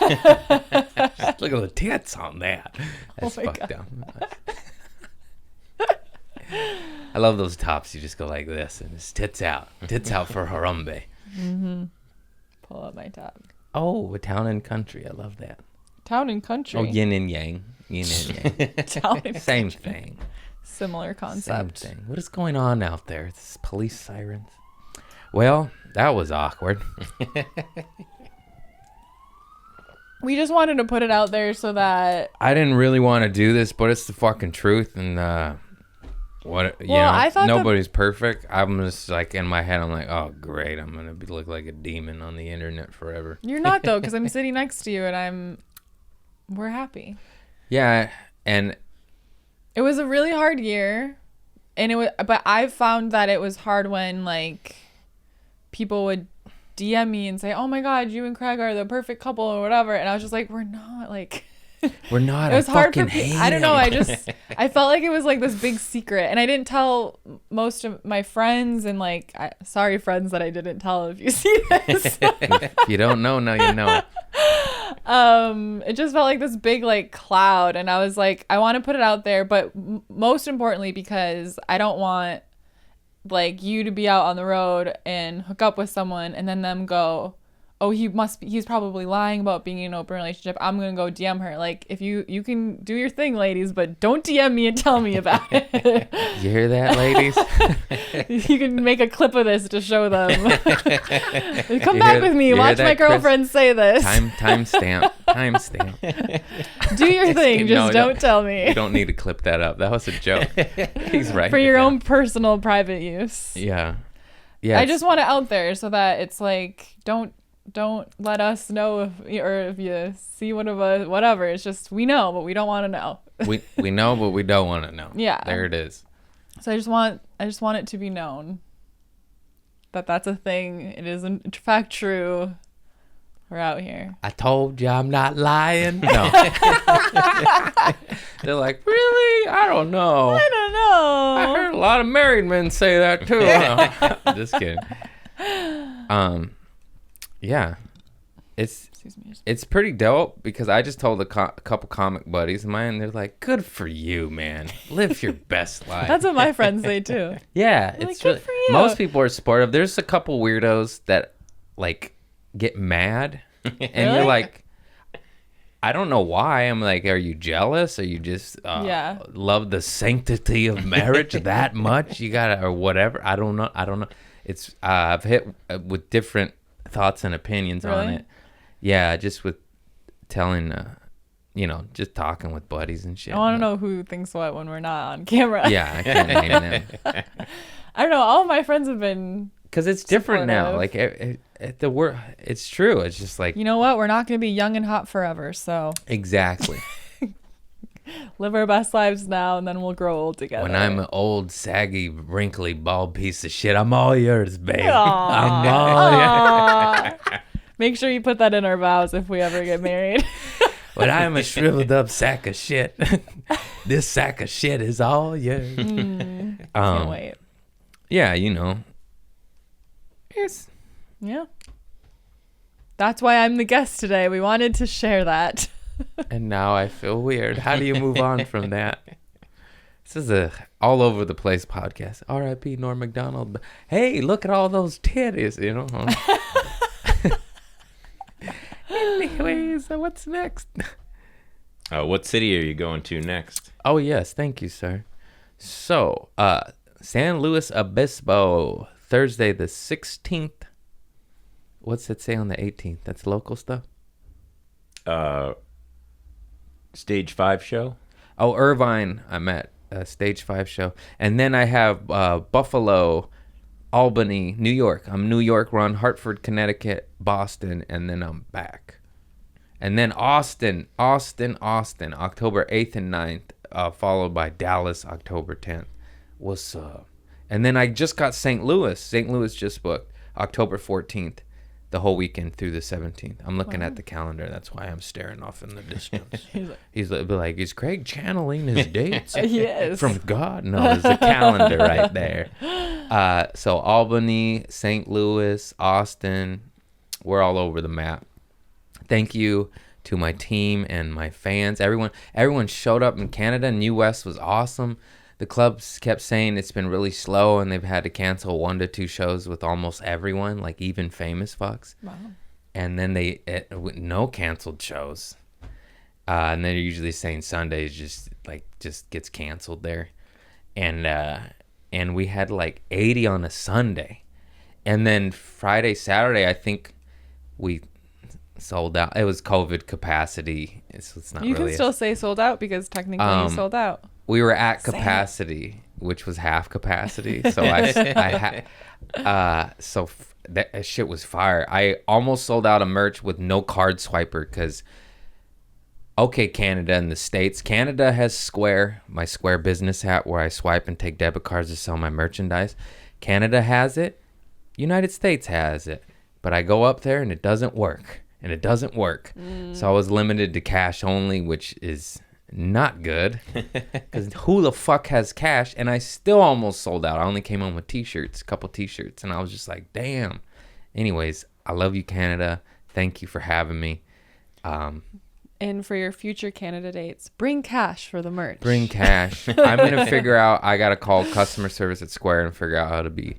at the tits on that. That's my fucked God. up. I love those tops. You just go like this and it's tits out. Tits out for Harambe. pull up my top. Oh, town and country. I love that. Town and country. Oh, yin and yang. Yin and yang. Town and Same country. thing. Similar Same concept. thing. What is going on out there? It's police sirens. Well, that was awkward. We just wanted to put it out there so that. I didn't really want to do this, but it's the fucking truth. And I thought nobody's perfect. I'm just like in my head. I'm like, oh great, I'm gonna look like a demon on the internet forever. You're not though, because I'm sitting next to you and we're happy. Yeah, and It was a really hard year, but I've found that it was hard when like people would DM me and say, "Oh my God, you and Craig are the perfect couple" or whatever, and I was just like, "We're not." Like, we're not. it was hard for hate I don't know. him. I felt like it was like this big secret, and I didn't tell most of my friends, and like, sorry friends that I didn't tell if you see this. If you don't know, now you know. It just felt like this big like cloud, and I was like, I want to put it out there, but most importantly because I don't want like you to be out on the road and hook up with someone and then them go, oh, he's probably lying about being in an open relationship. I'm gonna go DM her. Like, if you can do your thing, ladies, but don't DM me and tell me about it. You hear that, ladies? You can make a clip of this to show them. Come back with me. Watch my girlfriend say this. Timestamp. Do your thing. Just don't tell me. You don't need to clip that up. That was a joke. He's right. For your own personal private use. Yeah. I just want it out there so that it's like, don't let us know if you see one of us, whatever. It's just, we know, but we don't want to know. we know, but we don't want to know. Yeah. There it is. So I just want it to be known that that's a thing. It is in fact true. We're out here. I told you I'm not lying. No. They're like, really? I don't know. I don't know. I heard a lot of married men say that too. No. Just kidding. Yeah, it's pretty dope because I just told a couple comic buddies of mine. They're like, "Good for you, man. Live your best life." That's what my friends say too. Yeah, They're it's like, really, "Good for you." most people are supportive. There's a couple weirdos that like get mad, and Really? you're like, I don't know why. I'm like, are you jealous? Are you just love the sanctity of marriage that much? You gotta or whatever. I don't know. It's I've hit with different thoughts and opinions on Really? it. Yeah, just with telling, just talking with buddies and shit. I want to know who thinks what when we're not on camera. Yeah, I can't name them I don't know. All of my friends have been. because it's different now. Supportive. Like the word, it's true. It's just like You know what? We're not going to be young and hot forever. So exactly. Live our best lives now, and then we'll grow old together. When I'm an old, saggy, wrinkly, bald piece of shit, I'm all yours, baby. Aw. I'm all yours. Aw. Make sure you put that in our vows if we ever get married. When I'm a shriveled up sack of shit, this sack of shit is all yours. Can't wait. Yeah, you know. It's Yeah. That's why I'm the guest today. We wanted to share that. and now I feel weird. How do you move on from that? This is a all over the place podcast. R.I.P. Norm Macdonald. Hey, look at all those titties, you know. Anyways, so what's next? What city are you going to next? Oh yes, thank you, sir. So, San Luis Obispo, Thursday the 16th. What's it say on the 18th? That's local stuff. Stage 5 show? Oh, Irvine, I'm at Stage 5 show. And then I have Buffalo, Albany, New York. I'm New York run, Hartford, Connecticut, Boston, and then I'm back. And then Austin, October 8th and 9th, followed by Dallas, October 10th. What's up? And then I just got St. Louis. St. Louis just booked October 14th, the whole weekend through the 17th. I'm looking at the calendar. That's why I'm staring off in the distance. He's like, is Craig channeling his dates Yes. from God? No, there's a calendar right there. So Albany, St. Louis, Austin, we're all over the map. Thank you to my team and my fans. Everyone showed up in Canada, and New West was awesome. The clubs kept saying it's been really slow, and they've had to cancel 1 to 2 shows with almost everyone, like even famous fucks. Wow. And then no canceled shows. And they're usually saying Sundays just gets canceled there. And we had like 80 on a Sunday. And then Friday, Saturday, I think we sold out. It was COVID capacity. It's not You really can still say sold out because technically you sold out. We were at capacity, which was half capacity. So that shit was fire. I almost sold out of merch with no card swiper because, okay, Canada and the States. Canada has Square, my Square business app where I swipe and take debit cards to sell my merchandise. Canada has it. United States has it. But I go up there and it doesn't work. So I was limited to cash only, which is not good because who the fuck has cash? And I still almost sold out. I only came home with a couple t-shirts, and I was just like, damn. Anyways, I love you, Canada. Thank you for having me. And for your future Canada dates, bring cash for the merch. Bring cash. I'm gonna figure out. I gotta call customer service at Square and figure out how to be.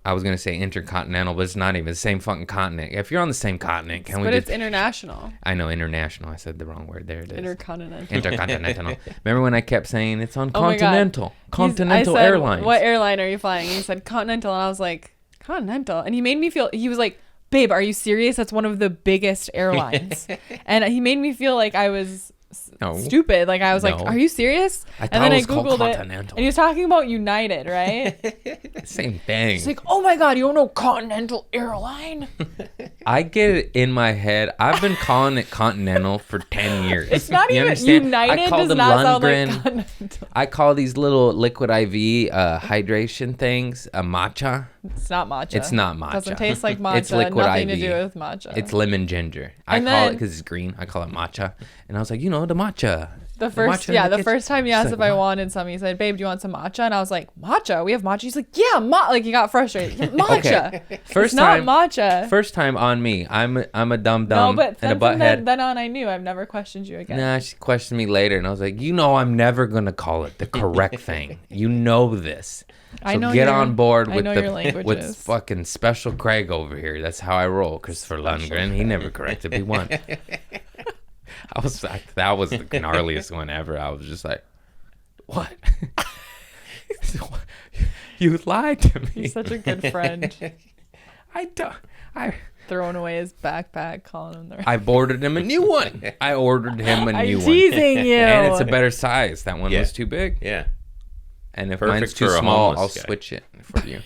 I was gonna say intercontinental, but it's not even the same fucking continent. If you're on the same continent, But it's international. I know, international. I said the wrong word. There it is. Intercontinental. Intercontinental. Remember when I kept saying it's on Oh my God. Continental? Continental I said, Airlines. What airline are you flying? And he said Continental, and I was like, Continental? And he made me feel, he was like, babe, are you serious? That's one of the biggest airlines. And he made me feel like I was stupid. Like I was like, are you serious? I thought and then it was I called Googled it. Continental. And he was talking about United, right? Same thing. He's like, oh my God, you don't know Continental Airline? I get it in my head. I've been calling it Continental for 10 years. It's not You even, understand? United I call does them not sound like Lundgren. Continental. I call these little liquid IV hydration things a matcha. It's not matcha. It's not matcha. Doesn't taste like matcha. It's liquid Nothing IV. to do with matcha. It's lemon ginger. I And call it then- because it's green. I call it matcha. And I was like, the matcha. The first, matcha in yeah, the the kitchen. first time he She's asked like, if I "What?" wanted some, he said, "Babe, do you want some matcha?" And I was like, "Matcha? We have matcha." He's like, "Yeah, like he got frustrated. Matcha. First It's not time, matcha." First time on me. I'm a dumb No, but and a then from butthead. then on, I knew I've never questioned you again. Nah, she questioned me later, and I was like, I'm never gonna call it the correct thing. You know this. So I know get your- on board I with know your languages. with fucking Special Craig over here. That's how I roll. Christopher Lundgren, he never corrected me once. I was like, that was the gnarliest one ever. I was just like, what? You lied to me. He's such a good friend. I Throwing away his backpack, calling him the. I ordered him a new one. I ordered him a I'm new one. teasing you. And it's a better size. That one Yeah. was too big. Yeah. And if Perfect mine's too for a small, I'll homeless guy. switch it for you.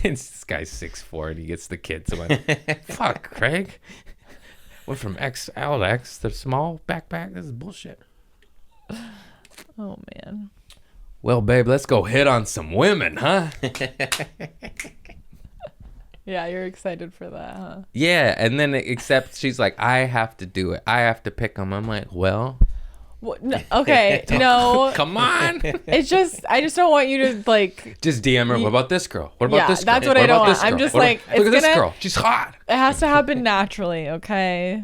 This guy's 6'4" and he gets the kids. I'm like, fuck, Craig. Went from XL to X, the small backpack. This is bullshit. Oh man. Well, babe, let's go hit on some women, huh? Yeah, you're excited for that, huh? Yeah, and then except she's like, I have to do it. I have to pick them. I'm like, well, Okay, no. come on. It's just I just don't want you to like. Just DM her. What about this girl? What about Yeah, this girl? that's what I don't about want. this I'm girl? just What like, about- look at it's this gonna- girl. She's hot. It has to happen naturally, okay?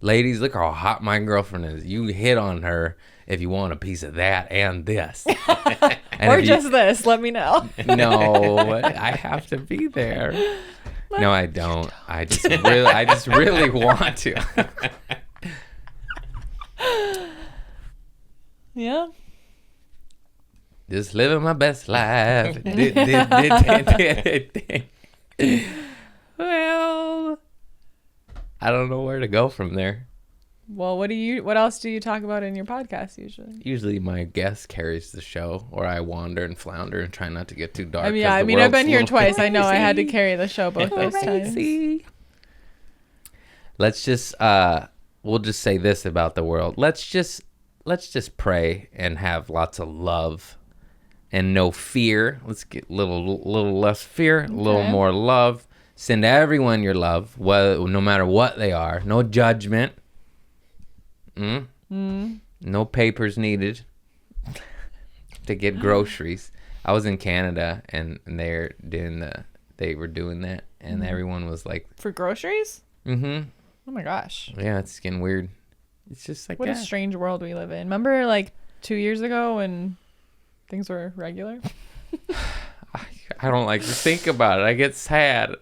Ladies, look how hot my girlfriend is. You hit on her if you want a piece of that and this. And Or if just this. Let me know. No, I have to be there. No, I don't. I just really want to. Yeah. Just living my best life. Well, I don't know where to go from there. Well, what else do you talk about in your podcast usually? Usually my guest carries the show, or I wander and flounder and try not to get too dark. I mean, 'cause the I've world's been a here little twice. I know I had to crazy. carry the show both those times. Crazy. Let's just we'll just say this about the world. Let's just pray and have lots of love and no fear. Let's get a little less fear, a little Okay. more love. Send everyone your love, no matter what they are. No judgment. No papers needed to get groceries. I was in Canada and they were doing that, and everyone was like, For groceries? mm-hmm. Oh my gosh. Yeah, it's getting weird. It's just like What a that. strange world we live in. Remember like 2 years ago when things were regular? I don't like to think about it. I get sad.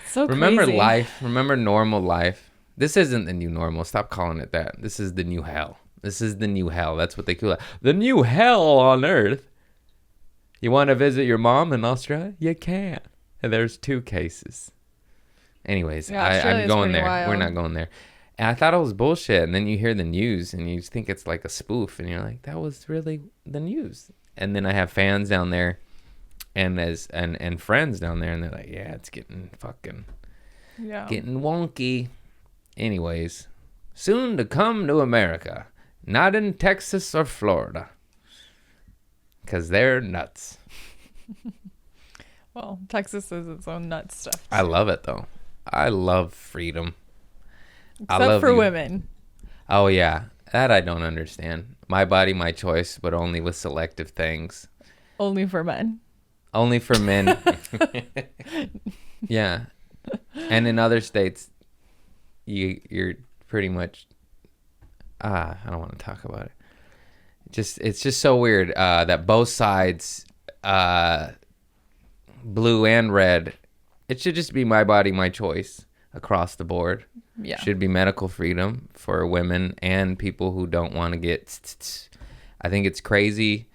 So Remember crazy. life. Remember normal life. This isn't the new normal. Stop calling it that. This is the new hell. This is the new hell. That's what they call it. The new hell on earth. You want to visit your mom in Australia? You can. And there's 2 cases. Anyways, Yeah, I'm Australia's going pretty there. wild. We're not going there. And I thought it was bullshit. And then you hear the news and you think it's like a spoof. And you're like, that was really the news. And then I have fans down there and friends down there. And they're like, yeah, it's getting fucking Yeah. getting wonky. Anyways, soon to come to America. Not in Texas or Florida. Because they're nuts. Well, Texas is its own nut stuff. I love it, though. I love freedom. Except for women. Oh, yeah. That I don't understand. My body, my choice, but only with selective things. Only for men. Only for men. Yeah. And in other states, you're pretty much... I don't want to talk about it. It's just so weird that both sides, blue and red, it should just be my body, my choice across the board. Yeah. Should be medical freedom for women and people who don't want to get... I think it's crazy.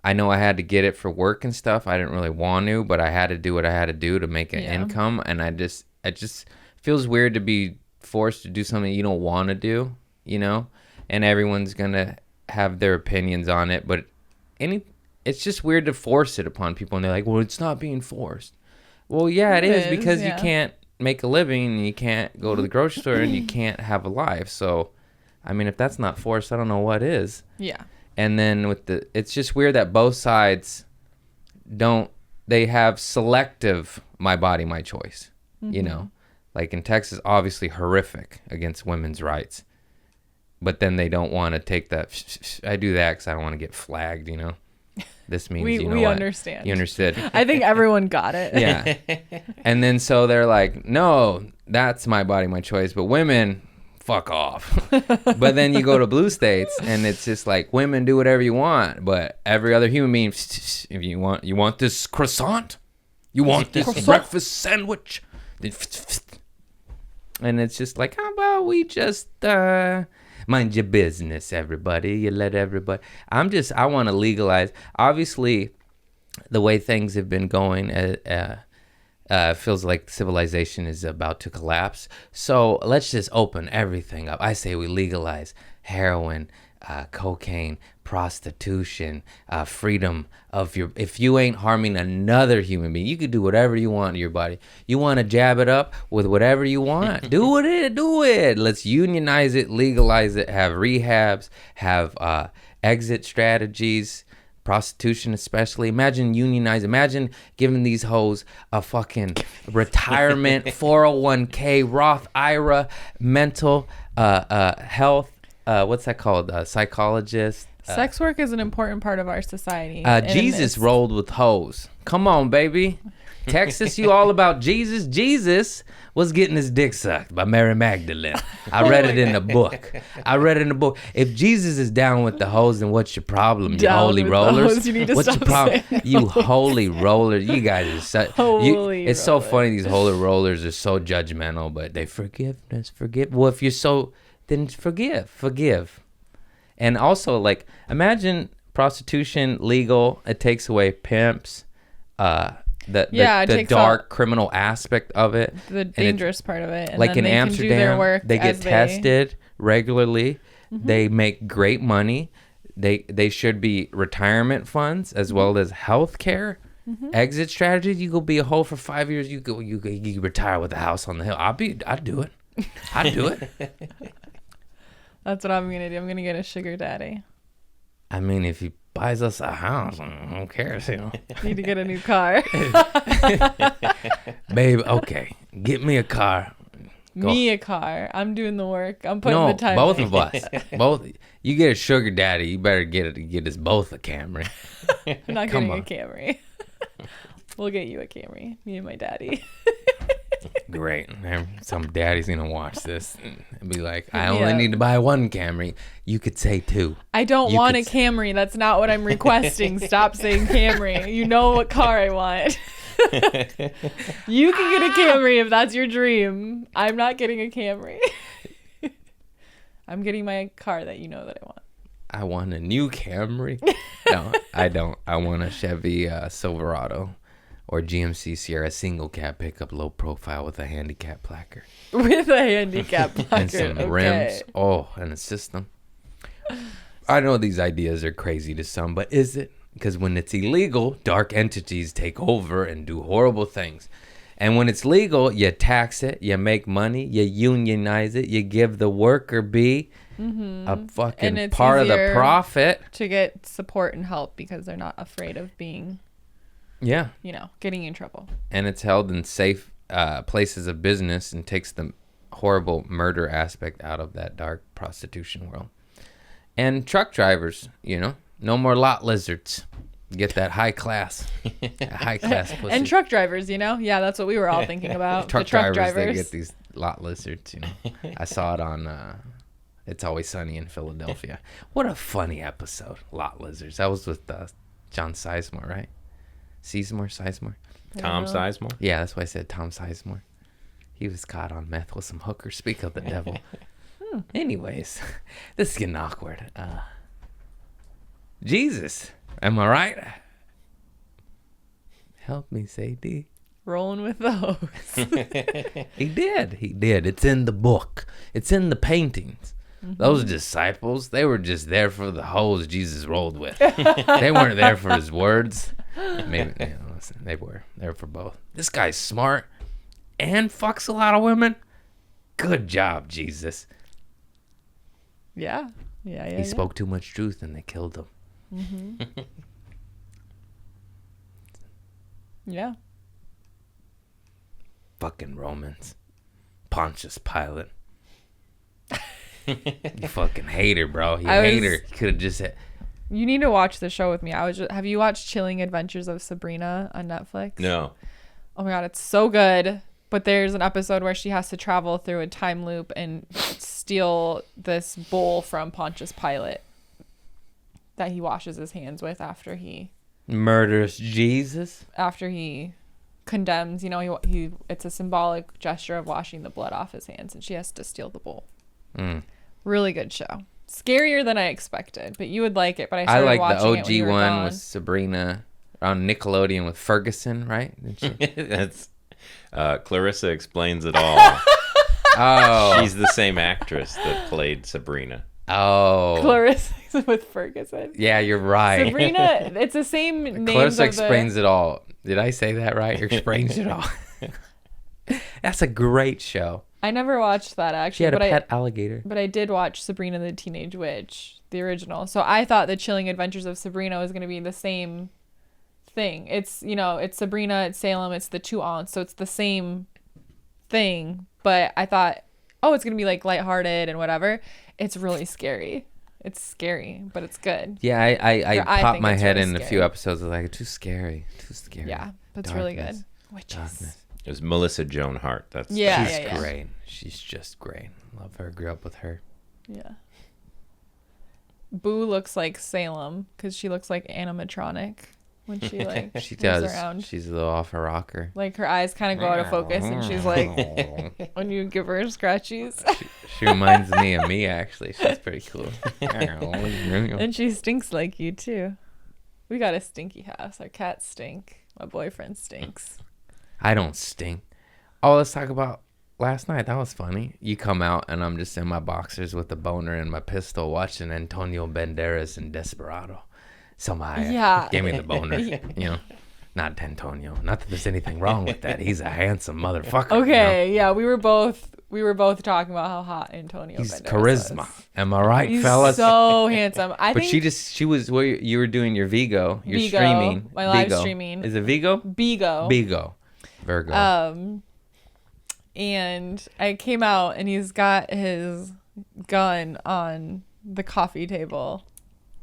I know I had to get it for work and stuff. I didn't really want to, but I had to do what I had to do to make an income. And it just feels weird to be forced to do something you don't want to do, you know? And everyone's going to have their opinions on it. But it's just weird to force it upon people. And they're like, well, it's not being forced. Well, yeah, it is because you can't make a living and you can't go to the grocery store and you can't have a life. So, I mean, if that's not forced, I don't know what is. Yeah. And then it's just weird that both sides they have selective my body, my choice, you know, like in Texas, obviously horrific against women's rights, but then they don't want to take that. I do that because I don't want to get flagged, you know, this means, We what? understand. You understood. I think everyone got it. Yeah. And then so they're like, no, that's my body, my choice, but women, fuck off. But then you go to blue states and it's just like women do whatever you want, but every other human being, if you want this croissant, you want this breakfast sandwich, and it's just like, how about we just mind your business, everybody. You let everybody. I want to legalize. Obviously, the way things have been going, feels like civilization is about to collapse. So let's just open everything up. I say we legalize heroin, cocaine, prostitution, freedom of if you ain't harming another human being, you could do whatever you want to your body. You want to jab it up with whatever you want. Do it. Let's unionize it, legalize it, have rehabs, have exit strategies, prostitution especially. Imagine unionize. Imagine giving these hoes a fucking retirement, 401k, Roth IRA, mental health. What's that called? Psychologist. Sex work is an important part of our society. Jesus rolled with hoes. Come on, baby. Texas, you all about Jesus. Jesus was getting his dick sucked by Mary Magdalene. I read it in the book. If Jesus is down with the hoes, then what's your problem, you holy rollers? You need to what's your stop problem? saying You holy rollers. You guys are such... It's so funny. These holy rollers are so judgmental, but they forgive. Well, if you're so... Then forgive. And also, like, imagine prostitution legal. It takes away pimps, the dark criminal aspect of it, the dangerous part of it. And like then in Amsterdam, they get tested regularly. Mm-hmm. They make great money. They should be retirement funds as well as health care. Mm-hmm. Exit strategies. You go be a hoe for 5 years. You retire with a house on the hill. I'd do it. I'd do it. That's what I'm gonna do. I'm gonna get a sugar daddy. I mean, if he buys us a house, who cares? Need to get a new car. Babe, okay, get me a car. Go. Me a car. I'm doing the work. I'm putting the time. Both of us. Both. You get a sugar daddy. You better get us both a Camry. I'm not getting a Camry. We'll get you a Camry. Me and my daddy. Great. Some daddy's gonna watch this and be like, I only need to buy one Camry. You could say two. I don't want a Camry. That's not what I'm requesting. Stop saying Camry. You know what car I want. You can get a Camry if that's your dream. I'm not getting a Camry. I'm getting my car that you know that I want. I want a new Camry. No, I don't. I want a Chevy Silverado. Or GMC Sierra single cab pickup, low profile with a handicap placard. With a handicap placard. And some rims. Oh, and a system. I know these ideas are crazy to some, but is it? Because when it's illegal, dark entities take over and do horrible things. And when it's legal, you tax it, you make money, you unionize it, you give the worker bee a fucking part of the profit. To get support and help because they're not afraid of being... Yeah. Getting in trouble. And it's held in safe places of business and takes the horrible murder aspect out of that dark prostitution world. And truck drivers, no more lot lizards. Get that high class pussy. And truck drivers, yeah, that's what we were all thinking about. Truck drivers, they get these lot lizards, I saw it on It's Always Sunny in Philadelphia. What a funny episode, Lot Lizards. That was with John Sizemore, right? Sizemore? Tom Sizemore? Yeah, that's why I said Tom Sizemore. He was caught on meth with some hookers. Speak of the devil. Anyways, this is getting awkward. Jesus, am I right? Help me, Sadie. Rolling with those. He did. It's in the book. It's in the paintings. Mm-hmm. Those disciples, they were just there for the hoes Jesus rolled with. They weren't there for his words. Maybe listen, they were there for both. This guy's smart and fucks a lot of women. Good job, Jesus. Yeah. He spoke too much truth and they killed him. Mm-hmm. Yeah. Fucking Romans. Pontius Pilate. You fucking hater, bro. You hater. Could have just said... You need to watch the show with me. Have you watched Chilling Adventures of Sabrina on Netflix? No. Oh my god, it's so good. But there's an episode where she has to travel through a time loop and steal this bowl from Pontius Pilate that he washes his hands with after he murders Jesus. After he condemns, he it's a symbolic gesture of washing the blood off his hands, and she has to steal the bowl. Really good show. Scarier than I expected, but you would like it. But I started watching the OG one with Sabrina on Nickelodeon with Ferguson, right? That's Clarissa Explains It All. Oh, she's the same actress that played Sabrina. Oh, Clarissa with Ferguson. Yeah, you're right. Sabrina, it's the same name. Clarissa Explains It All. Did I say that right? Explains It All. That's a great show. I never watched that actually. She had a but pet alligator. But I did watch Sabrina the Teenage Witch, the original. So I thought the Chilling Adventures of Sabrina was going to be the same thing. It's, it's Sabrina, it's Salem, it's the two aunts. So it's the same thing. But I thought, oh, it's going to be like lighthearted and whatever. It's really scary. It's scary, but it's good. Yeah, I popped my head really in scary. a few episodes. I was like, too scary. Yeah, but it's really good. Witches. Darkness. It was Melissa Joan Hart. That's Yeah, She's great. She's just great. Love her. Grew up with her. Yeah. Boo looks like Salem because she looks like animatronic when she like She moves does. around. She's a little off her rocker. Like her eyes kind of go out of focus and she's like when you give her scratchies. She reminds me of me, actually. She's pretty cool. And she stinks like you too. We got a stinky house. Our cats stink. My boyfriend stinks. I don't stink. Oh, let's talk about last night. That was funny. You come out and I'm just in my boxers with a boner and my pistol watching Antonio Banderas in Desperado. Somebody gave me the boner. Not Antonio. Not that there's anything wrong with that. He's a handsome motherfucker. Okay, yeah, we were both talking about how hot Antonio He's Banderas charisma. was. Am I right, He's fellas? so handsome. But she was where you were doing your Vigo. You're Vigo, streaming. my live Vigo. streaming. Is it Vigo? Bigo. Vigo. Virgo. And I came out and he's got his gun on the coffee table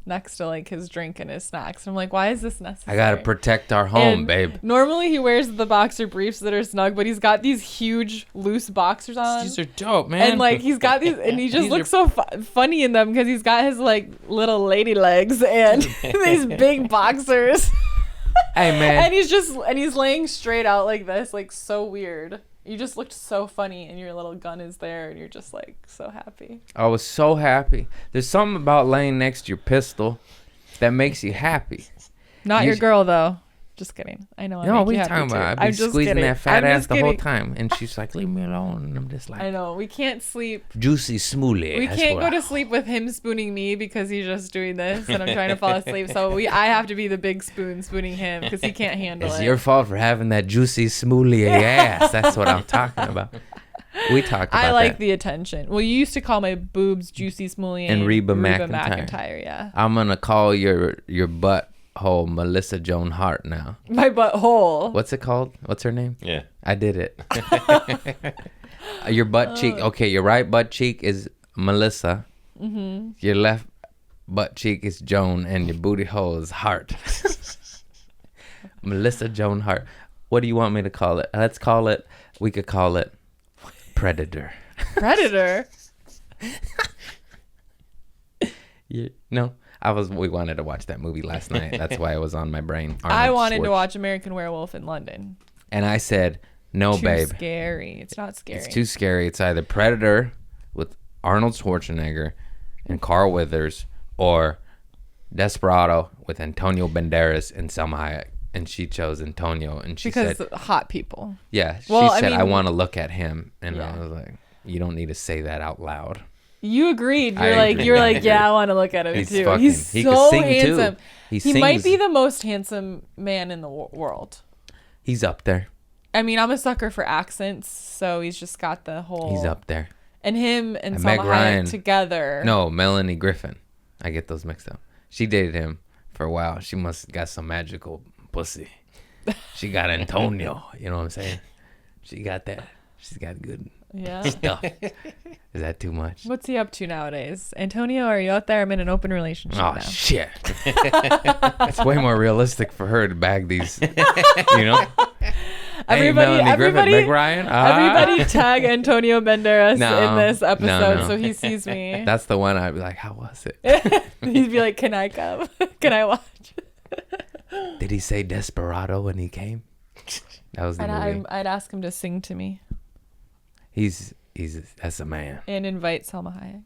next to like his drink and his snacks. I'm like, why is this necessary? I gotta protect our home, And babe. Normally he wears the boxer briefs that are snug, but he's got these huge loose boxers on. These are dope, man. And like he's got these, and he just looks so funny in them because he's got his like little lady legs and these big boxers. Hey, man. And he's laying straight out like this, like so weird. You just looked so funny, and your little gun is there, and you're just like so happy. I was so happy. There's something about laying next to your pistol that makes you happy. Not your girl though. Just kidding. I know. No, what are you talking about? I've been squeezing that fat ass the whole time, and she's like, "Leave me alone." And I'm just like, I know. We can't sleep. Juicy smoothie. We can't go to sleep with him spooning me because he's just doing this, and I'm trying to fall asleep. So I have to be the big spoon spooning him because he can't handle It's it. your fault for having that juicy smoothie ass. That's what I'm talking about. We talked about I like that. the attention. Well, you used to call my boobs Juicy Smoothie And Reba McEntire. Yeah. I'm gonna call your butt hole Melissa Joan Hart now. My butthole. What's it called? What's her name? Yeah. I did it. Your butt cheek. Okay, your right butt cheek is Melissa. Mm-hmm. Your left butt cheek is Joan, and your booty hole is Hart. Melissa Joan Hart. What do you want me to call it? We could call it Predator. Predator. No. We wanted to watch that movie last night. That's why it was on my brain. I wanted to watch American Werewolf in London. And I said, no, babe. Too scary. It's not scary. It's too scary. It's either Predator with Arnold Schwarzenegger and Carl Weathers or Desperado with Antonio Banderas and Selma Hayek. And she chose Antonio. And she said, hot people. yeah, she Well, said, I mean, I want to look at him. And Yeah. I was like, you don't need to say that out loud. You agreed. I You're agreed. like, yeah, I want to look at him He's too. fucking- He's he could so sing, too. handsome. He He might sings. be the most handsome man in the world. He's up there. I mean, I'm a sucker for accents, so he's just got the whole. He's up there. And him and And Salma Meg Ryan. Hayek together. No, Melanie Griffin. I get those mixed up. She dated him for a while. She must got some magical pussy. She got Antonio. You know what I'm saying? She got that. She's got good Yeah. stuff. Is that too much? What's he up to nowadays? Antonio, are you out there? I'm in an open relationship Oh now. shit! It's way more realistic for her to bag these. You know. Hey, Melanie Griffin, Meg Ryan. Everybody tag Antonio Banderas No, in this episode no. so he sees me. That's the one I'd be like, how was it? He'd be like, can I come? Can I watch? Did he say Desperado when he came? That was the movie. I'd ask him to sing to me He's that's a man. and invite Salma Hayek.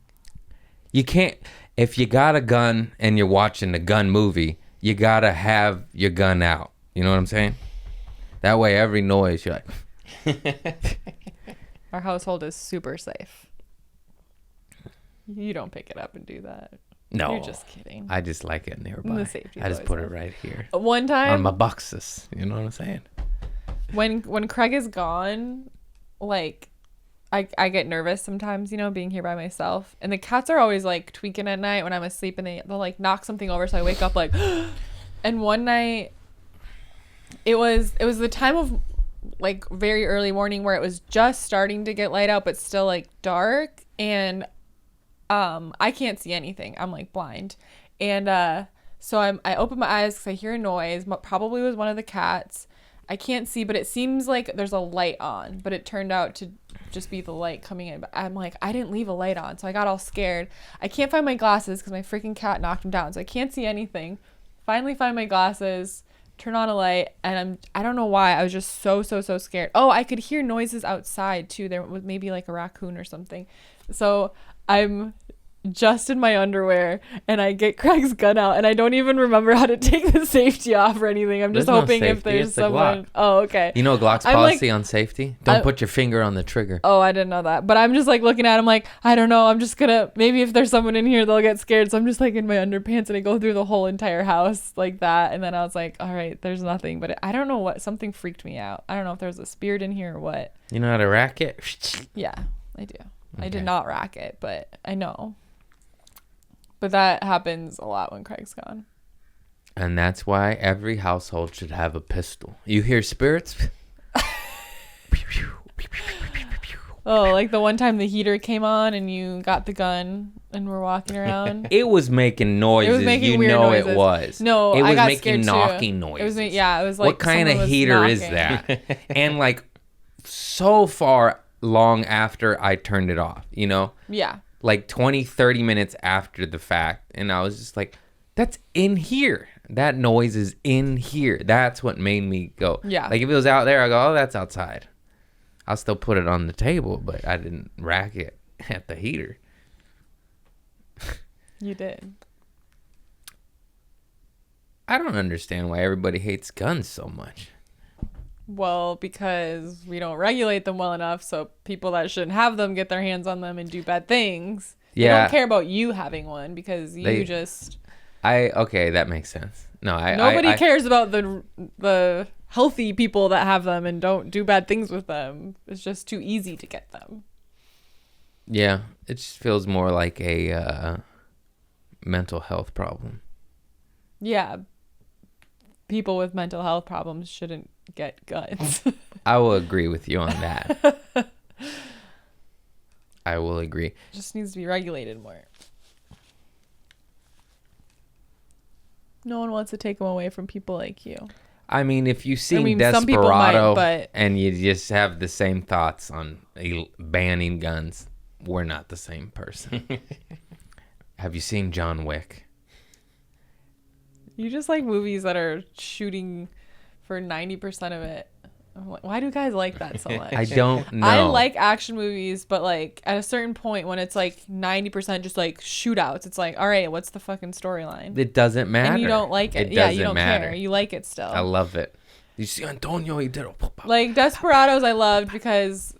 You can't, if you got a gun and you're watching the gun movie, you gotta have your gun out. You know what I'm saying? That way, every noise you're like. Our household is super safe. You don't pick it up and do that. No, You're just kidding. I just like it nearby. The safety's I just always put it there. right here One on time my boxes. You know what I'm saying? when Craig is gone, like I get nervous sometimes, you know, being here by myself. And the cats are always like tweaking at night when I'm asleep, and they'll like knock something over, so I wake up like and one night it was the time of like very early morning where it was just starting to get light out but still like dark, and I can't see anything. I'm like blind. And so I open my eyes because I hear a noise. Probably was one of the cats. I can't see, but it seems like there's a light on, but it turned out to just be the light coming in. But I'm like, I didn't leave a light on, so I got all scared. I can't find my glasses because my freaking cat knocked them down, so I can't see anything. Finally find my glasses, turn on a light, and I don't know why, I was just so scared. Oh, I could hear noises outside too. There was maybe like a raccoon or something. So I'm just in my underwear, and I get Craig's gun out, and I don't even remember how to take the safety off or anything. I'm just hoping if there's someone. Oh, okay. You know Glock's policy on safety? Don't put your finger on the trigger. Oh, I didn't know that. But I'm just like looking at him like, I don't know. I'm just gonna, maybe if there's someone in here, they'll get scared. So I'm just like in my underpants, and I go through the whole entire house like that. And then I was like, all right, there's nothing. But I don't know what, something freaked me out. I don't know if there was a spirit in here or what. You know how to rack it? Yeah, I do. Okay. I did not rack it, but I know. But that happens a lot when Craig's gone. And that's why every household should have a pistol. You hear spirits? Oh, like the one time the heater came on and you got the gun and were walking around. It was making noises. It was making weird noises. It was. No, it was I got making knocking too. noises. It was like what kind of heater knocking. is that? And like so far long after I turned it off, you know? Yeah. Like 20, 30 minutes after the fact. And I was just like, that's in here. That noise is in here. That's what made me go. Yeah. Like if it was out there, I go, oh, that's outside. I'll still put it on the table, but I didn't rack it at the heater. You did. I don't understand why everybody hates guns so much. Well, because we don't regulate them well enough, so people that shouldn't have them get their hands on them and do bad things. Yeah. They don't care about you having one because you just... Okay, that makes sense. No, Nobody cares about the healthy people that have them and don't do bad things with them. It's just too easy to get them. Yeah, it just feels more like a mental health problem. Yeah. People with mental health problems shouldn't get guns. I will agree with you on that. I will agree. It just needs to be regulated more. No one wants to take them away from people like you. I mean, if you see some people Desperado might, and you just have the same thoughts on banning guns, we're not the same person. Have you seen John Wick? You just like movies that are shooting for 90% of it. I'm like, why do guys like that so much? I don't know. I like action movies, but like at a certain point when it's like 90% just like shootouts, it's like, all right, what's the fucking storyline? It doesn't matter. And you don't like it. Yeah, you don't care. You like it still. I love it. You see Antonio, he did like Desperados I loved because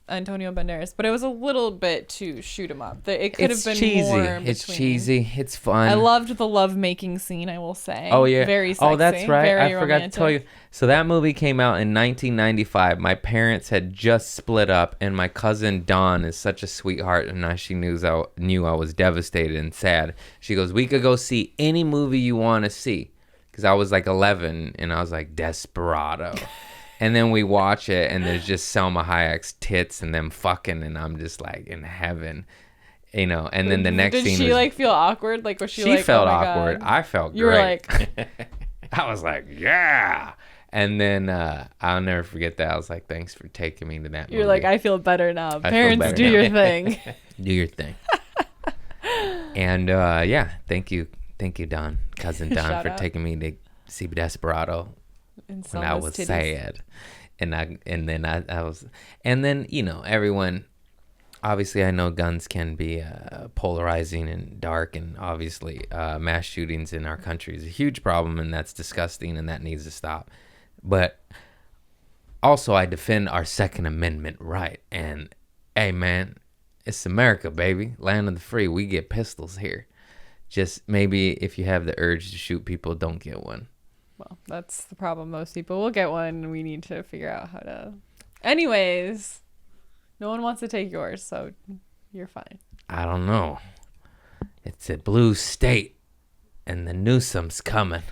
Antonio Banderas, but it was a little bit too shoot 'em up. It could have been cheesy. more It's between. cheesy. It's fun. I loved the love making scene, I will say. Oh yeah. Very sexy. Oh, that's right. Very I forgot romantic. to tell you. So that movie came out in 1995. My parents had just split up, and my cousin Dawn is such a sweetheart, and now she knew I was devastated and sad. She goes, "We could go see any movie you want to see," because I was like 11, and I was like Desperado. And then we watch it, and there's just Selma Hayek's tits and them fucking, and I'm just like in heaven, you know. And then the next scene, did she like feel awkward? Like was she like? She felt oh my awkward. God. I felt you great. were like, I was like, yeah. And then I'll never forget that. I was like, thanks for taking me to that movie. you're like, I feel better now. I feel Parents, better do now. your thing. Do your thing. And yeah, thank you, Don, cousin Don, Shout for out. taking me to see Desperado. And When I was sad, and then you know, everyone, obviously I know guns can be polarizing and dark, and obviously mass shootings in our country is a huge problem, and that's disgusting, and that needs to stop. But also I defend our Second Amendment right, and hey man, it's America, baby, land of the free. We get pistols here. Just maybe if you have the urge to shoot people, don't get one. Well, that's the problem. Most people will get one. We need to figure out how to. Anyways, No one wants to take yours, so you're fine. I don't know. It's a blue state, and the Newsom's coming.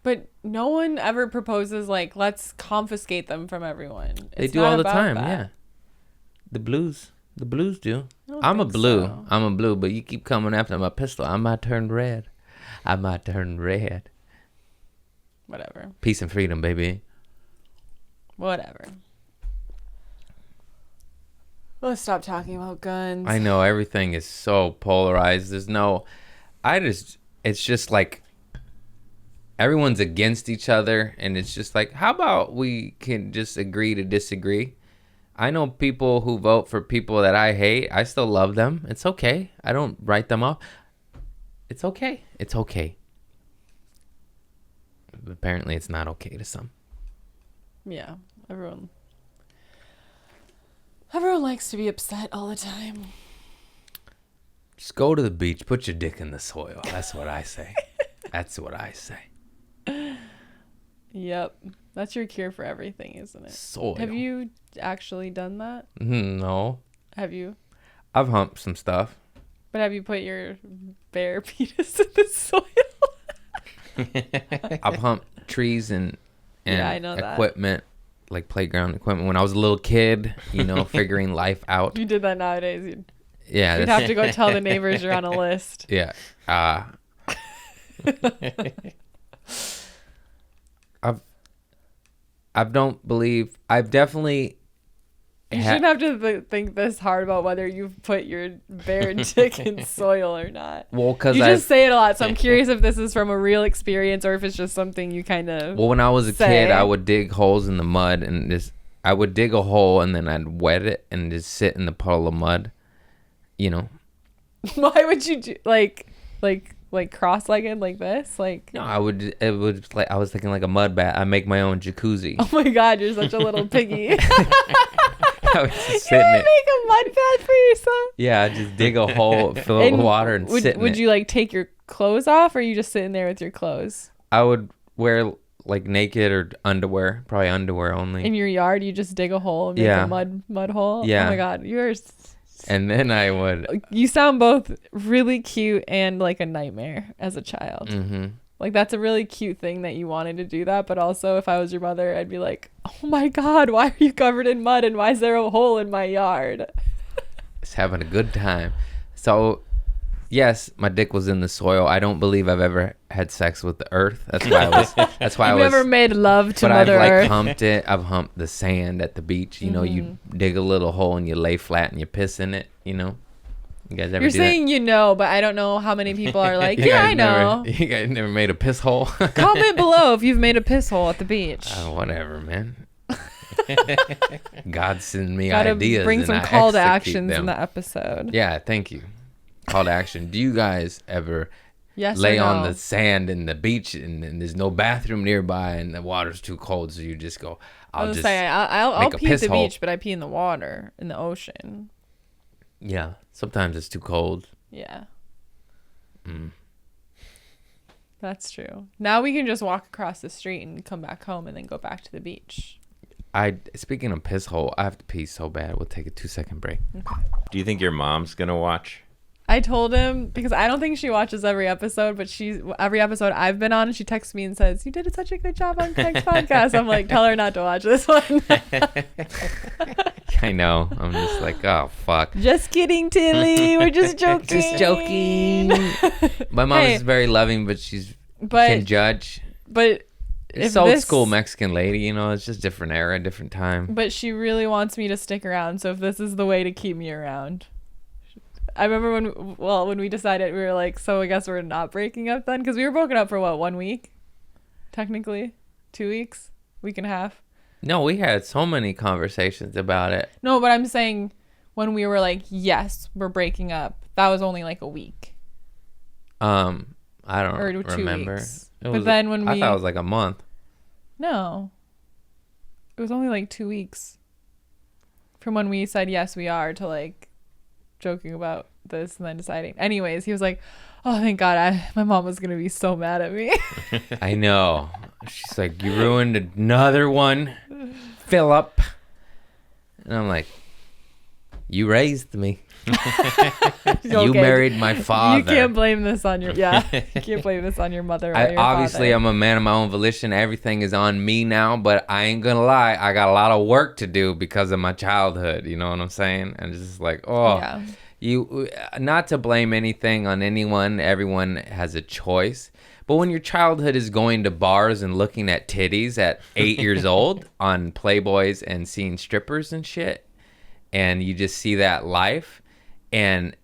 But no one ever proposes like, let's confiscate them from everyone. They It's do not all the about time, that. yeah. The blues do. I don't I'm a think blue. so. I'm a blue, but you keep coming after my pistol. I might turn red. Whatever. Peace and freedom, baby. Whatever. Let's stop talking about guns. I know everything is so polarized. It's just like everyone's against each other, and it's just like, how about we can just agree to disagree? I know people who vote for people that I hate. I still love them. It's okay. I don't write them off. It's okay. It's okay. But apparently, it's not okay to some. Yeah, everyone likes to be upset all the time. Just go to the beach. Put your dick in the soil. That's what I say. That's what I say. Yep. That's your cure for everything, isn't it? Soil. Have you actually done that? No. Have you? I've humped some stuff. But have you put your bare penis in the soil? I've humped trees and Yeah, I know that. equipment, like playground equipment. When I was a little kid, figuring life out. If you did that nowadays, you'd Yeah. have to go tell the neighbors you're on a list. Yeah. I've definitely You shouldn't have to think this hard about whether you've put your bare dick in soil or not. Well, because you just say it a lot, so I'm curious if this is from a real experience or if it's just something you kind of. Well, when I was a say. kid, I would dig holes in the mud and I would dig a hole and then I'd wet it and just sit in the puddle of mud. Why would you do like cross-legged like this? Like. No, I was thinking like a mud bath. I make my own jacuzzi. Oh my God, you're such a little piggy. I was just You sitting would it. make a mud bath for yourself. Yeah, I just dig a hole, fill it with water, and sit in it. Would you like take your clothes off, or are you just sitting there with your clothes? I would wear like naked or underwear, probably underwear only. In your yard, you just dig a hole and make Yeah. a mud hole. Yeah. Oh my God, And then I would. You sound both really cute and like a nightmare as a child. Mm-hmm. Like that's a really cute thing that you wanted to do that, but also if I was your mother, I'd be like, oh my God, why are you covered in mud and why is there a hole in my yard? Just having a good time. So, yes, my dick was in the soil. I don't believe I've ever had sex with the earth. That's why I was. That's why You've I was. never made love to But I've Mother like Earth. humped it. I've humped the sand at the beach. You dig a little hole and you lay flat and you piss in it. You guys ever You're do saying but I don't know how many people are like, that? yeah, I know. You guys never made a piss hole? Comment below if you've made a piss hole at the beach. Whatever, man. God send me Gotta ideas. bring and some I call to execute actions them. in the episode. Yeah, thank you. Call to action. Do you guys ever Yes lay or on no? the sand in the beach and there's no bathroom nearby and the water's too cold, so you just go, I I'll was just saying, I'll make a pee at piss the hole. beach, but I pee in the water, in the ocean. Yeah, sometimes it's too cold. Yeah. Mm. That's true. Now we can just walk across the street and come back home and then go back to the beach. Speaking of piss hole, I have to pee so bad. We'll take a 2-second break. Do you think your mom's gonna watch? I told him, because I don't think she watches every episode, but every episode I've been on, she texts me and says, you did such a good job on Craig's podcast. I'm like, tell her not to watch this one. I know. I'm just like, oh, fuck. Just kidding, Tilly. We're just joking. Just joking. My mom Hey, is very loving, but can judge. But It's if old this- school Mexican lady, it's just different era, different time. But she really wants me to stick around. So if this is the way to keep me around. I remember when we decided, we were like, so I guess we're not breaking up then? Because we were broken up for 1 week? Technically? 2 weeks? Week and a half? No, we had so many conversations about it. No, but I'm saying when we were like, yes, we're breaking up, that was only like a week. I don't Or 2 remember. weeks. It But then when I we... thought it was like a month. No. It was only like 2 weeks. From when we said, yes, we are, to like joking about this and then deciding. Anyways, he was like, oh, thank God, my mom was going to be so mad at me. I know. She's like, you ruined another one, Philip. And I'm like, you raised me. Okay. You married my father. You can't blame this on your you can't blame this on your mother or your Obviously, father. I'm a man of my own volition. Everything is on me now, but I ain't gonna lie. I got a lot of work to do because of my childhood. You know what I'm saying? And it's just like, Yeah. you, not to blame anything on anyone. Everyone has a choice. But when your childhood is going to bars and looking at titties at 8 years old on Playboys and seeing strippers and shit, and you just see that life, and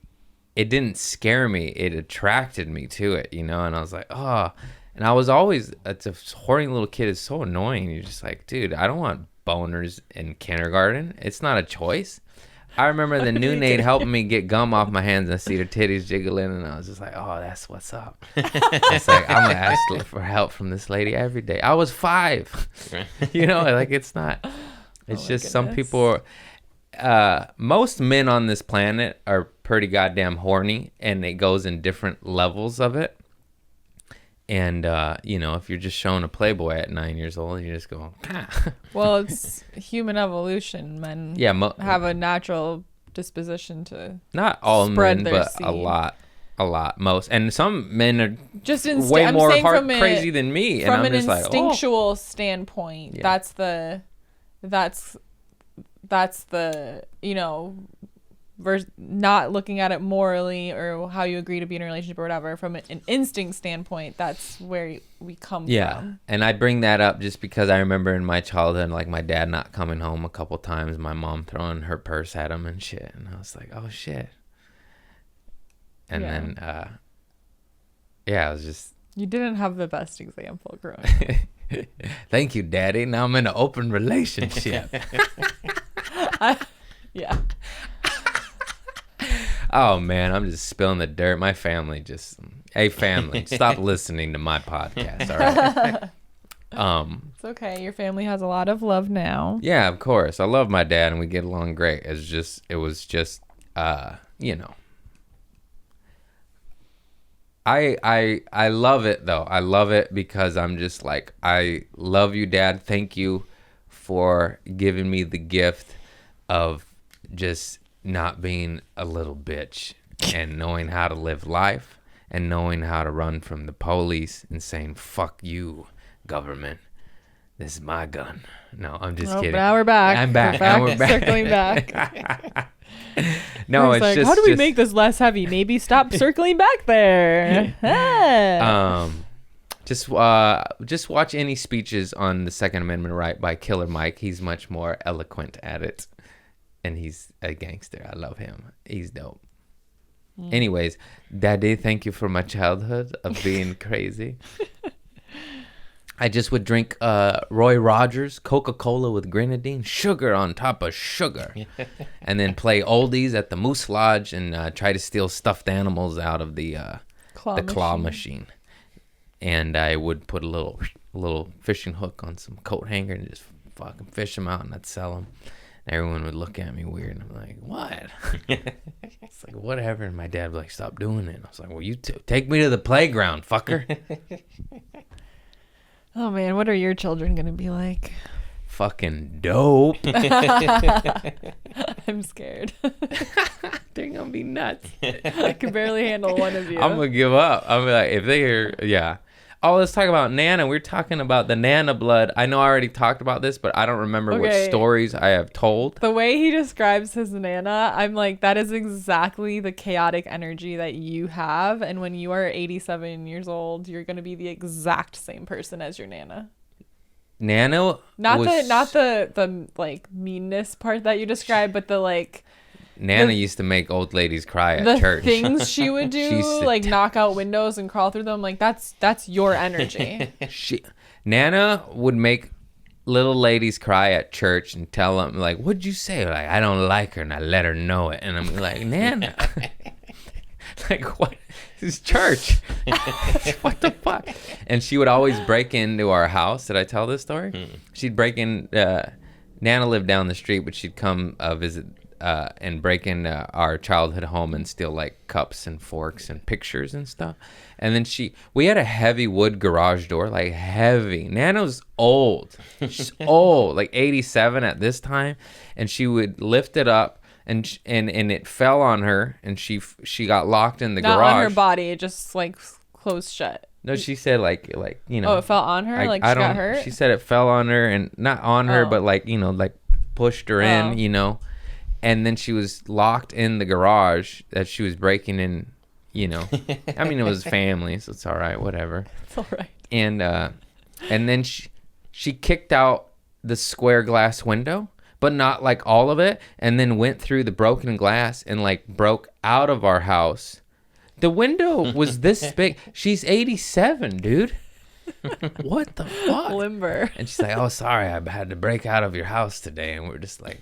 it didn't scare me. It attracted me to it, you know? And I was like, oh. And I was always, it's a horny little kid is so annoying. You're just like, dude, I don't want boners in kindergarten. It's not a choice. I remember the new Nate helping me get gum off my hands and see the titties jiggling. And I was just like, oh, that's what's up. It's like, I'm going to ask for help from this lady every day. I was 5. You know, like it's not, it's just some people most men on this planet are pretty goddamn horny, and it goes in different levels of it. And you know, if you're just showing a Playboy at 9 years old, you just go, ah. Well, it's human evolution. Men have a natural disposition to not all spread men, their but seed. a lot, most. And some men are just way I'm more saying crazy than me. And from I'm an just like, instinctual standpoint, Yeah. that's the you know, not looking at it morally or how you agree to be in a relationship or whatever. From an instinct standpoint, that's where we come from. And I bring that up just because I remember in my childhood, like my dad not coming home a couple times, my mom throwing her purse at him and shit, and I was like, oh shit. And then it was just, you didn't have the best example growing up. thank you, Daddy. Now I'm in an open relationship. Yeah. Oh man, I'm just spilling the dirt. My family hey family, stop listening to my podcast, all right? It's okay. Your family has a lot of love now. Yeah, of course. I love my dad and we get along great. It was just you know. I love it though. I love it because I'm just like, I love you, Dad. Thank you for giving me the gift of just not being a little bitch and knowing how to live life and knowing how to run from the police and saying, fuck you, government. This is my gun. No, I'm just kidding. Now we're back. I'm back. And we're back. Circling back. No, it's like, just, how do we make this less heavy? Maybe stop circling back there. Just watch any speeches on the Second Amendment right by Killer Mike. He's much more eloquent at it. And he's a gangster. I love him. He's dope. Anyways, Daddy, thank you for my childhood of being crazy. I just would drink Roy Rogers, Coca-Cola with grenadine, sugar on top of sugar, and then play oldies at the Moose Lodge and try to steal stuffed animals out of the claw machine. And I would put a little fishing hook on some coat hanger and just fucking fish them out, and I'd sell them. And everyone would look at me weird, and I'm like, what? It's like, whatever. And my dad would be like, stop doing it. I was like, well, you take me to the playground, fucker. Oh man, what are your children gonna be like? Fucking dope. I'm scared. They're gonna be nuts. I can barely handle one of you. I'm gonna give up. I'm like, if they hear, yeah. Oh, let's talk about Nana. We're talking about the Nana blood. I know I already talked about this, but I don't remember which stories I have told. The way he describes his Nana, I'm like, that is exactly the chaotic energy that you have. And when you are 87 years old, you're going to be the exact same person as your Nana. Nana not the like meanness part that you described, but the like Nana used to make old ladies cry at church. The things she would do, like knock out windows and crawl through them, like that's your energy. Nana would make little ladies cry at church and tell them, like, what'd you say? Like, I don't like her, and I let her know it. And I'm like, Nana. Like, what? This is church. What the fuck? And she would always break into our house. Did I tell this story? She'd break in. Nana lived down the street, but she'd come visit and break into our childhood home and steal like cups and forks and pictures and stuff. And then we had a heavy wood garage door, like heavy. Nana's old. She's old, like 87 at this time. And she would lift it up and it fell on her and she got locked in the Not garage. on her body, it just like closed shut. No, she said like you know. Oh, it fell on her? Like she got hurt? She said it fell on her and not on her, but like, you know, like pushed her in, you know. And then she was locked in the garage that she was breaking in, you know. I mean, it was family, so it's all right, whatever. It's all right. And then she kicked out the square glass window, but not like all of it, and then went through the broken glass and like broke out of our house. The window was this big. She's 87, dude. What the fuck? Limber. And she's like, "Oh, sorry, I had to break out of your house today." And we're just like,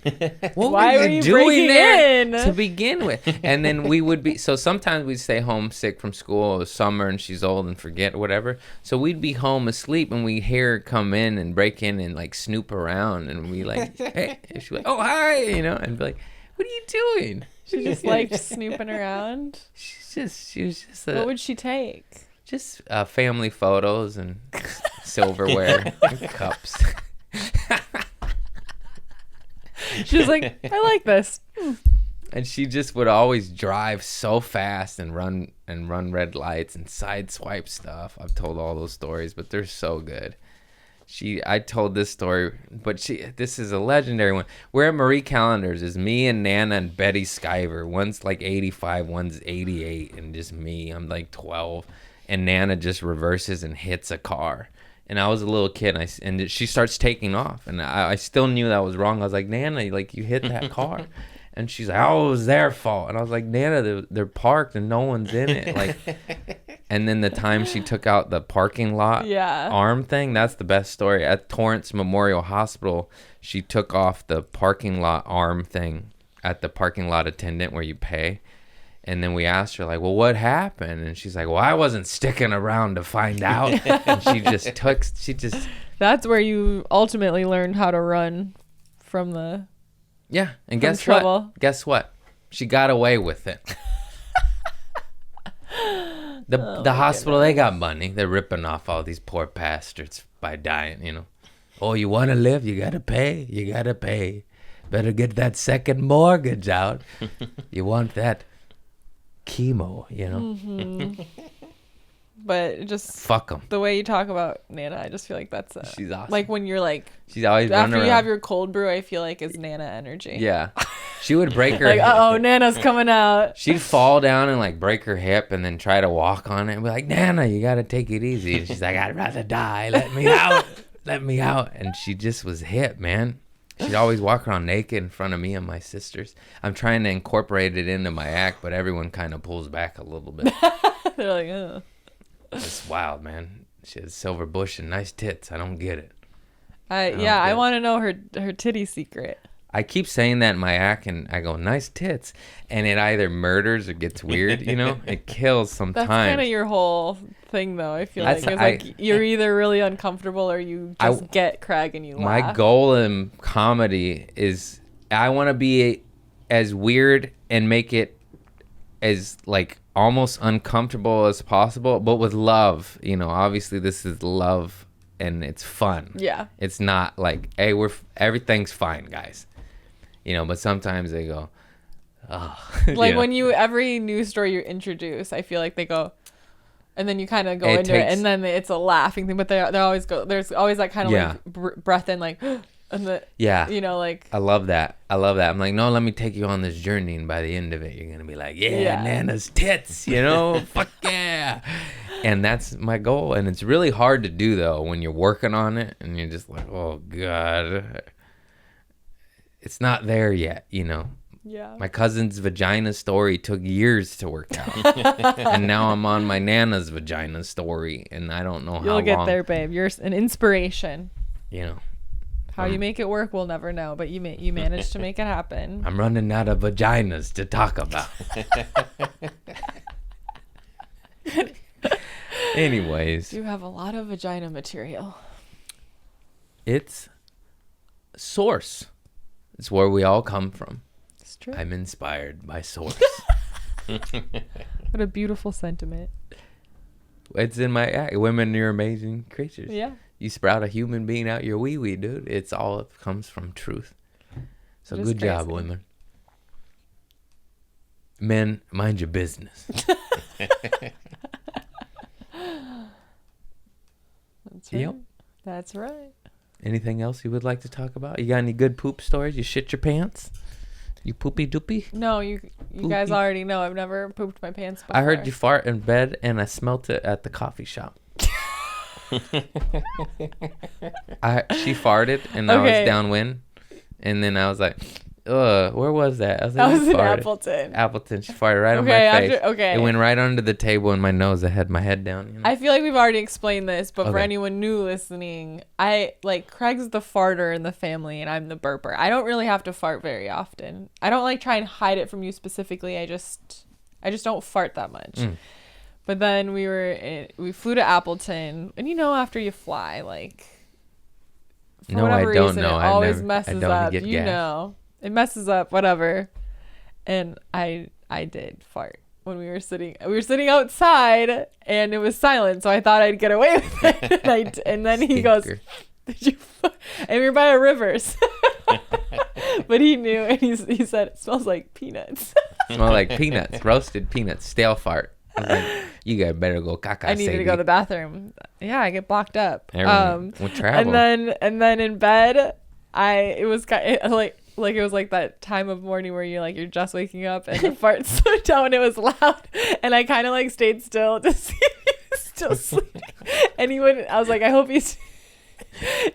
"What Why were were you you doing breaking there in? to begin with?" And then we would be so sometimes we'd stay home sick from school. It was summer and she's old and forget or whatever. So we'd be home asleep and we hear her come in and break in and like snoop around and we like, "Hey," and she's like, "Oh, hi," you know, and be like, "What are you doing?" She just liked snooping around. She was just What would she take? just family photos and silverware and cups. She was like, I like this. And she just would always drive so fast and run red lights and sideswipe stuff. I've told all those stories, but they're so good. I told this story, but this is a legendary one. We're at Marie Callender's. It's me and Nana and Betty Skyver. One's like 85, one's 88, and just me. I'm like 12. And Nana just reverses and hits a car. And I was a little kid, and she starts taking off. And I still knew that was wrong. I was like, "Nana, like you hit that car." And she's like, "Oh, it was their fault." And I was like, "Nana, they're parked and no one's in it." Like, and then the time she took out the parking lot arm thing, that's the best story. At Torrance Memorial Hospital, she took off the parking lot arm thing at the parking lot attendant where you pay. And then we asked her, like, "Well, what happened?" And she's like, "Well, I wasn't sticking around to find out." And she just. That's where you ultimately learned how to run from the... Yeah, and From guess trouble. what? Guess what? She got away with it. The hospital, they got money. They're ripping off all these poor bastards by dying, you know. "Oh, you want to live? You got to pay. You got to pay. Better get that second mortgage out. You want that chemo, you know." Mm-hmm. But just Fuck them. the way you talk about Nana, I just feel like that's She's awesome. like when you're like, She's always running after around. you have your cold brew, I feel like is Nana energy. Yeah. She would break her Like, Nana's coming out. She'd fall down and like break her hip and then try to walk on it and be like, "Nana, you got to take it easy." And she's like, "I'd rather die. Let me out. Let me out." And she just was hip, man. She'd always walk around naked in front of me and my sisters. I'm trying to incorporate it into my act, but everyone kind of pulls back a little bit. They're like, ugh. It's wild, man. She has silver bush and nice tits. I don't get it. I want to know her titty secret. I keep saying that in my act, and I go, "Nice tits," and it either murders or gets weird. You know, it kills sometimes. That's kind of your whole thing, though. I feel like it's like you're either really uncomfortable or you just get Craig and you laugh. My goal in comedy is I want to be as weird and make it as like almost uncomfortable as possible, but with love. You know, obviously this is love and it's fun. Yeah. It's not like, "Hey, everything's fine, guys." You know, but sometimes they go, "Oh." Like you know? when every news story you introduce, I feel like they go, and then you kind of go into it, and then it's a laughing thing, but they always go. There's always that kind of like breath in, like, and the you know, like. I love that. I'm like, "No, let me take you on this journey, and by the end of it, you're gonna be like, yeah. Nana's tits, you know, fuck yeah." And that's my goal, and it's really hard to do though when you're working on it, and you're just like, "Oh God." It's not there yet, you know. Yeah. My cousin's vagina story took years to work out. And now I'm on my Nana's vagina story, and I don't know how long. You'll get there, babe. You're an inspiration. You know. How you make it work, we'll never know, but you managed to make it happen. I'm running out of vaginas to talk about. Anyways. You have a lot of vagina material. It's source. It's where we all come from. It's true. I'm inspired by source. What a beautiful sentiment. It's in my act. Women, you're amazing creatures. Yeah. You sprout a human being out your wee-wee, dude. It's all it comes from truth. So It is good job, crazy. women. Men, mind your business. That's right. Yep. That's right. Anything else you would like to talk about? You got any good poop stories? You shit your pants? You poopy doopy? No, you guys Poopy. already know I've never pooped my pants before. I heard you fart in bed and I smelt it at the coffee shop. She farted and I Okay. was downwind. And then I was like, ugh, where was that? I was like, That was "You in farted." Appleton. Appleton. She farted right on Okay, my face. okay. It went right under the table in my nose. I had my head down. You know? I feel like we've already explained this, but for Okay. anyone new listening, Craig's the farter in the family and I'm the burper. I don't really have to fart very often. I don't like try and hide it from you specifically. I just don't fart that much. Mm. But then we flew to Appleton, and after you fly, like for No, I whatever don't reason, know. it I always never- I messes don't up. get You gas. know, it messes up, whatever. And I did fart when we were sitting outside, and it was silent, so I thought I'd get away with it. And then he goes, Stinker. "Did you?" And we were by a rivers, but he knew, and he said it smells like peanuts. Smell like peanuts, roasted peanuts, stale fart. I was like, you guys better go caca. I needed to go to the bathroom. Yeah, I get blocked up. We'll travel. And then in bed, it was like that time of morning where you're just waking up and the fart slowed down and it was loud, and I kind of like stayed still to see if he was still sleeping, and he wouldn't. I was like, I hope he's.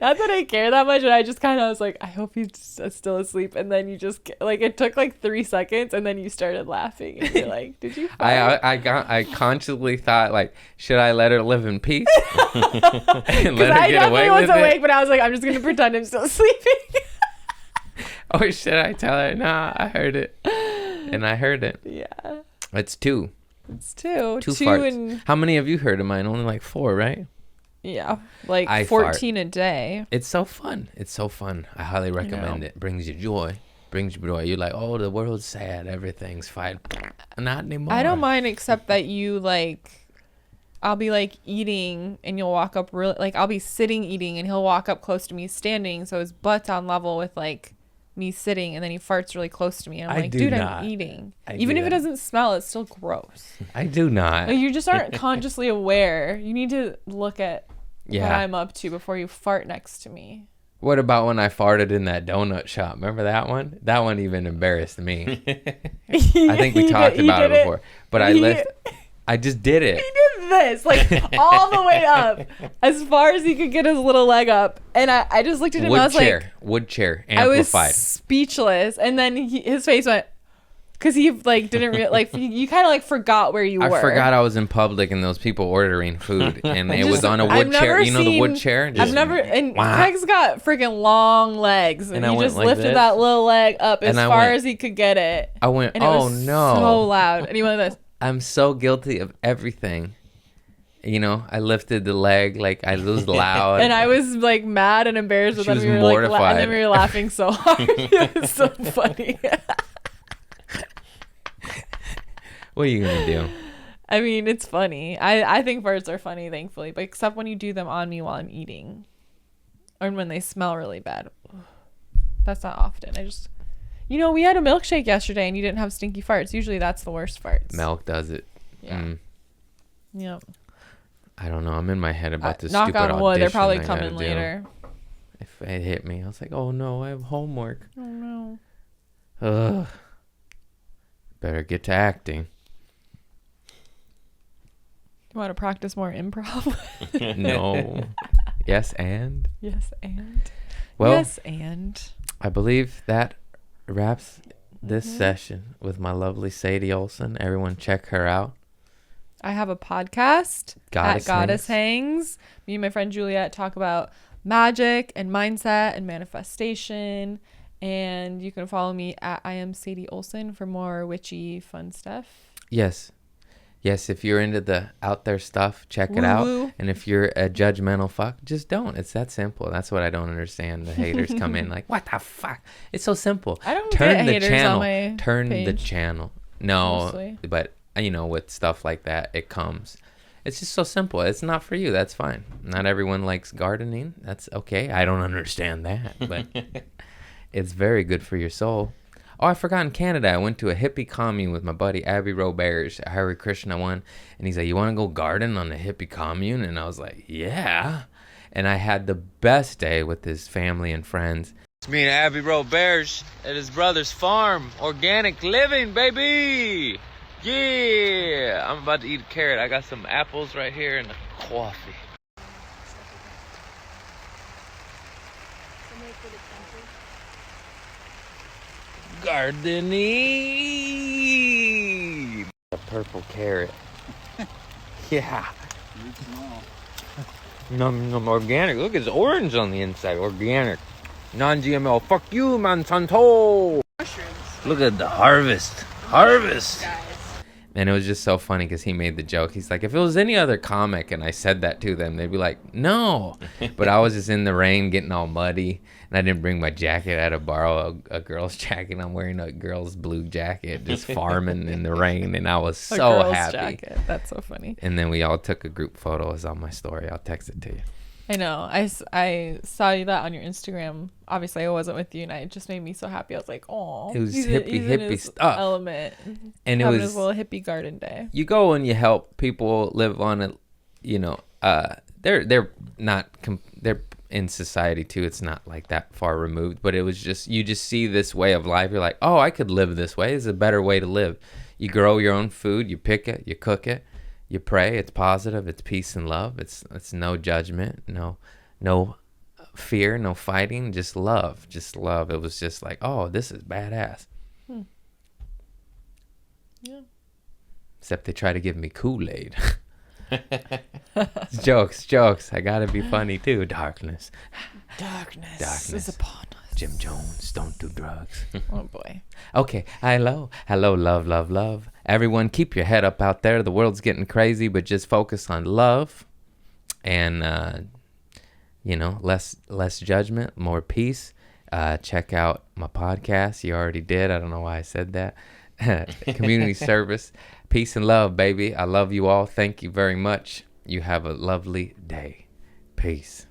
Not that I care that much, and I just kind of was like, I hope he's still asleep. And then you just it took like 3 seconds, and then you started laughing, and you're like, "Did you?" Fart? I consciously thought, like, should I let her live in peace and Because let her I get away definitely was with awake, it, but I was like, I'm just gonna pretend I'm still sleeping. or should I tell her? Nah, I heard it, and I heard it. Yeah, It's two it's two farts. and How many of you heard of mine? Only like 4, right? yeah, like I 14 a day. It's so fun. It's so fun. I highly recommend it. Brings you joy. You're like, oh, the world's sad. Everything's fine. Not anymore. I don't mind, except that I'll be like eating and you'll walk up I'll be sitting eating and he'll walk up close to me standing, so his butt's on level with like me sitting, and then he farts really close to me. And I'm I like, do dude, not. I'm eating. I Even do if it that. doesn't smell, it's still gross. I do not. Like, you just aren't consciously aware. You need to look at what Yeah. I'm up to before you fart next to me. What about when I farted in that donut shop? Remember that one? That one even embarrassed me. I think we talked about it before. But I just did it. He did this, like, all the way up, as far as he could get his little leg up. And I just looked at him and I was like, Wood chair, I was amplified. speechless. And then his face went, because he, like, didn't you kind of, like, forgot where you were. I forgot I was in public and those people ordering food, and it was on a I've wood chair. never You know the wood seen- chair? I've Just- never, and Wah. Craig's got freaking long legs, and And I he went just like lifted this. that little leg up as And I far went- as he could get it. I went, And it oh was no. so loud. And he went like this. I'm so guilty of everything. You know, I lifted the leg, like I was loud. And I was like mad and embarrassed, but She then was we were mortified. and then we were laughing so hard. It was so funny. What are you gonna do? I mean, it's funny. I think farts are funny, thankfully, but except when you do them on me while I'm eating, or when they smell really bad. That's not often. We had a milkshake yesterday and you didn't have stinky farts. Usually that's the worst farts. Milk does it. Yeah. Mm. Yep. I don't know. I'm in my head about this Knock stupid on wood. They're audition probably I gotta coming do. later. If it hit me, I was like, oh no, I have homework. Oh no. Ugh. Better get to acting. You want to practice more improv? No. Yes, and? Yes, and. Well, Yes, and. I believe that wraps this Mm-hmm. session with my lovely Sadie Olson. Everyone check her out. I have a podcast Goddess at Goddess Hangs. Me and my friend Juliet talk about magic and mindset and manifestation. And you can follow me at I am Sadie Olson for more witchy fun stuff. Yes. Yes, if you're into the out there stuff, check it out. Woo-woo. And if you're a judgmental fuck, just don't. It's that simple. That's what I don't understand. The haters come in like, what the fuck? It's so simple. I don't get haters on my Turn the page, channel. No, mostly. but with stuff like that, it comes. It's just so simple. It's not for you. That's fine. Not everyone likes gardening. That's okay. I don't understand that, but it's very good for your soul. Oh, I forgot in Canada, I went to a hippie commune with my buddy Abby Roberts, a Hare Krishna one. And he's like, you want to go garden on a hippie commune? And I was like, yeah. And I had the best day with his family and friends. It's me and Abby Roberts at his brother's farm. Organic living, baby. Yeah. I'm about to eat a carrot. I got some apples right here and a coffee. Gardening. A purple carrot. Yeah. Num organic. Look, it's orange on the inside. Organic. Non-GMO. Fuck you, Monsanto. Look at the harvest. Harvest. And it was just so funny because he made the joke. He's like, if it was any other comic and I said that to them, they'd be like, no. But I was just in the rain getting all muddy. And I didn't bring my jacket. I had to borrow a girl's jacket. I'm wearing a girl's blue jacket, just farming in the rain. And I was so happy. Jacket. That's so funny. And then we all took a group photo. It's on my story. I'll text it to you. I know. I saw you that on your Instagram. Obviously, I wasn't with you, and it just made me so happy. I was like, oh, It was he's hippie in his stuff. element. And it having was his little hippie garden day. You go and you help people live on a, they're in society too. It's not like that far removed, but it was just, you just see this way of life. You're like, oh, I could live this way. It's a better way to live. You grow your own food. You pick it. You cook it. You pray. It's positive. It's peace and love. It's no judgment. No fear. No fighting. Just love. Just love. It was just like, oh, this is badass. Yeah. Except they try to give me Kool-Aid. Jokes. I gotta be funny too. Darkness is upon us. Jim Jones, don't do drugs. Oh boy. Okay, hello, love. Everyone, keep your head up out there. The world's getting crazy, but just focus on love, and less judgment, more peace. Check out my podcast. You already did. I don't know why I said that. Community service. Peace and love, baby. I love you all. Thank you very much. You have a lovely day. Peace.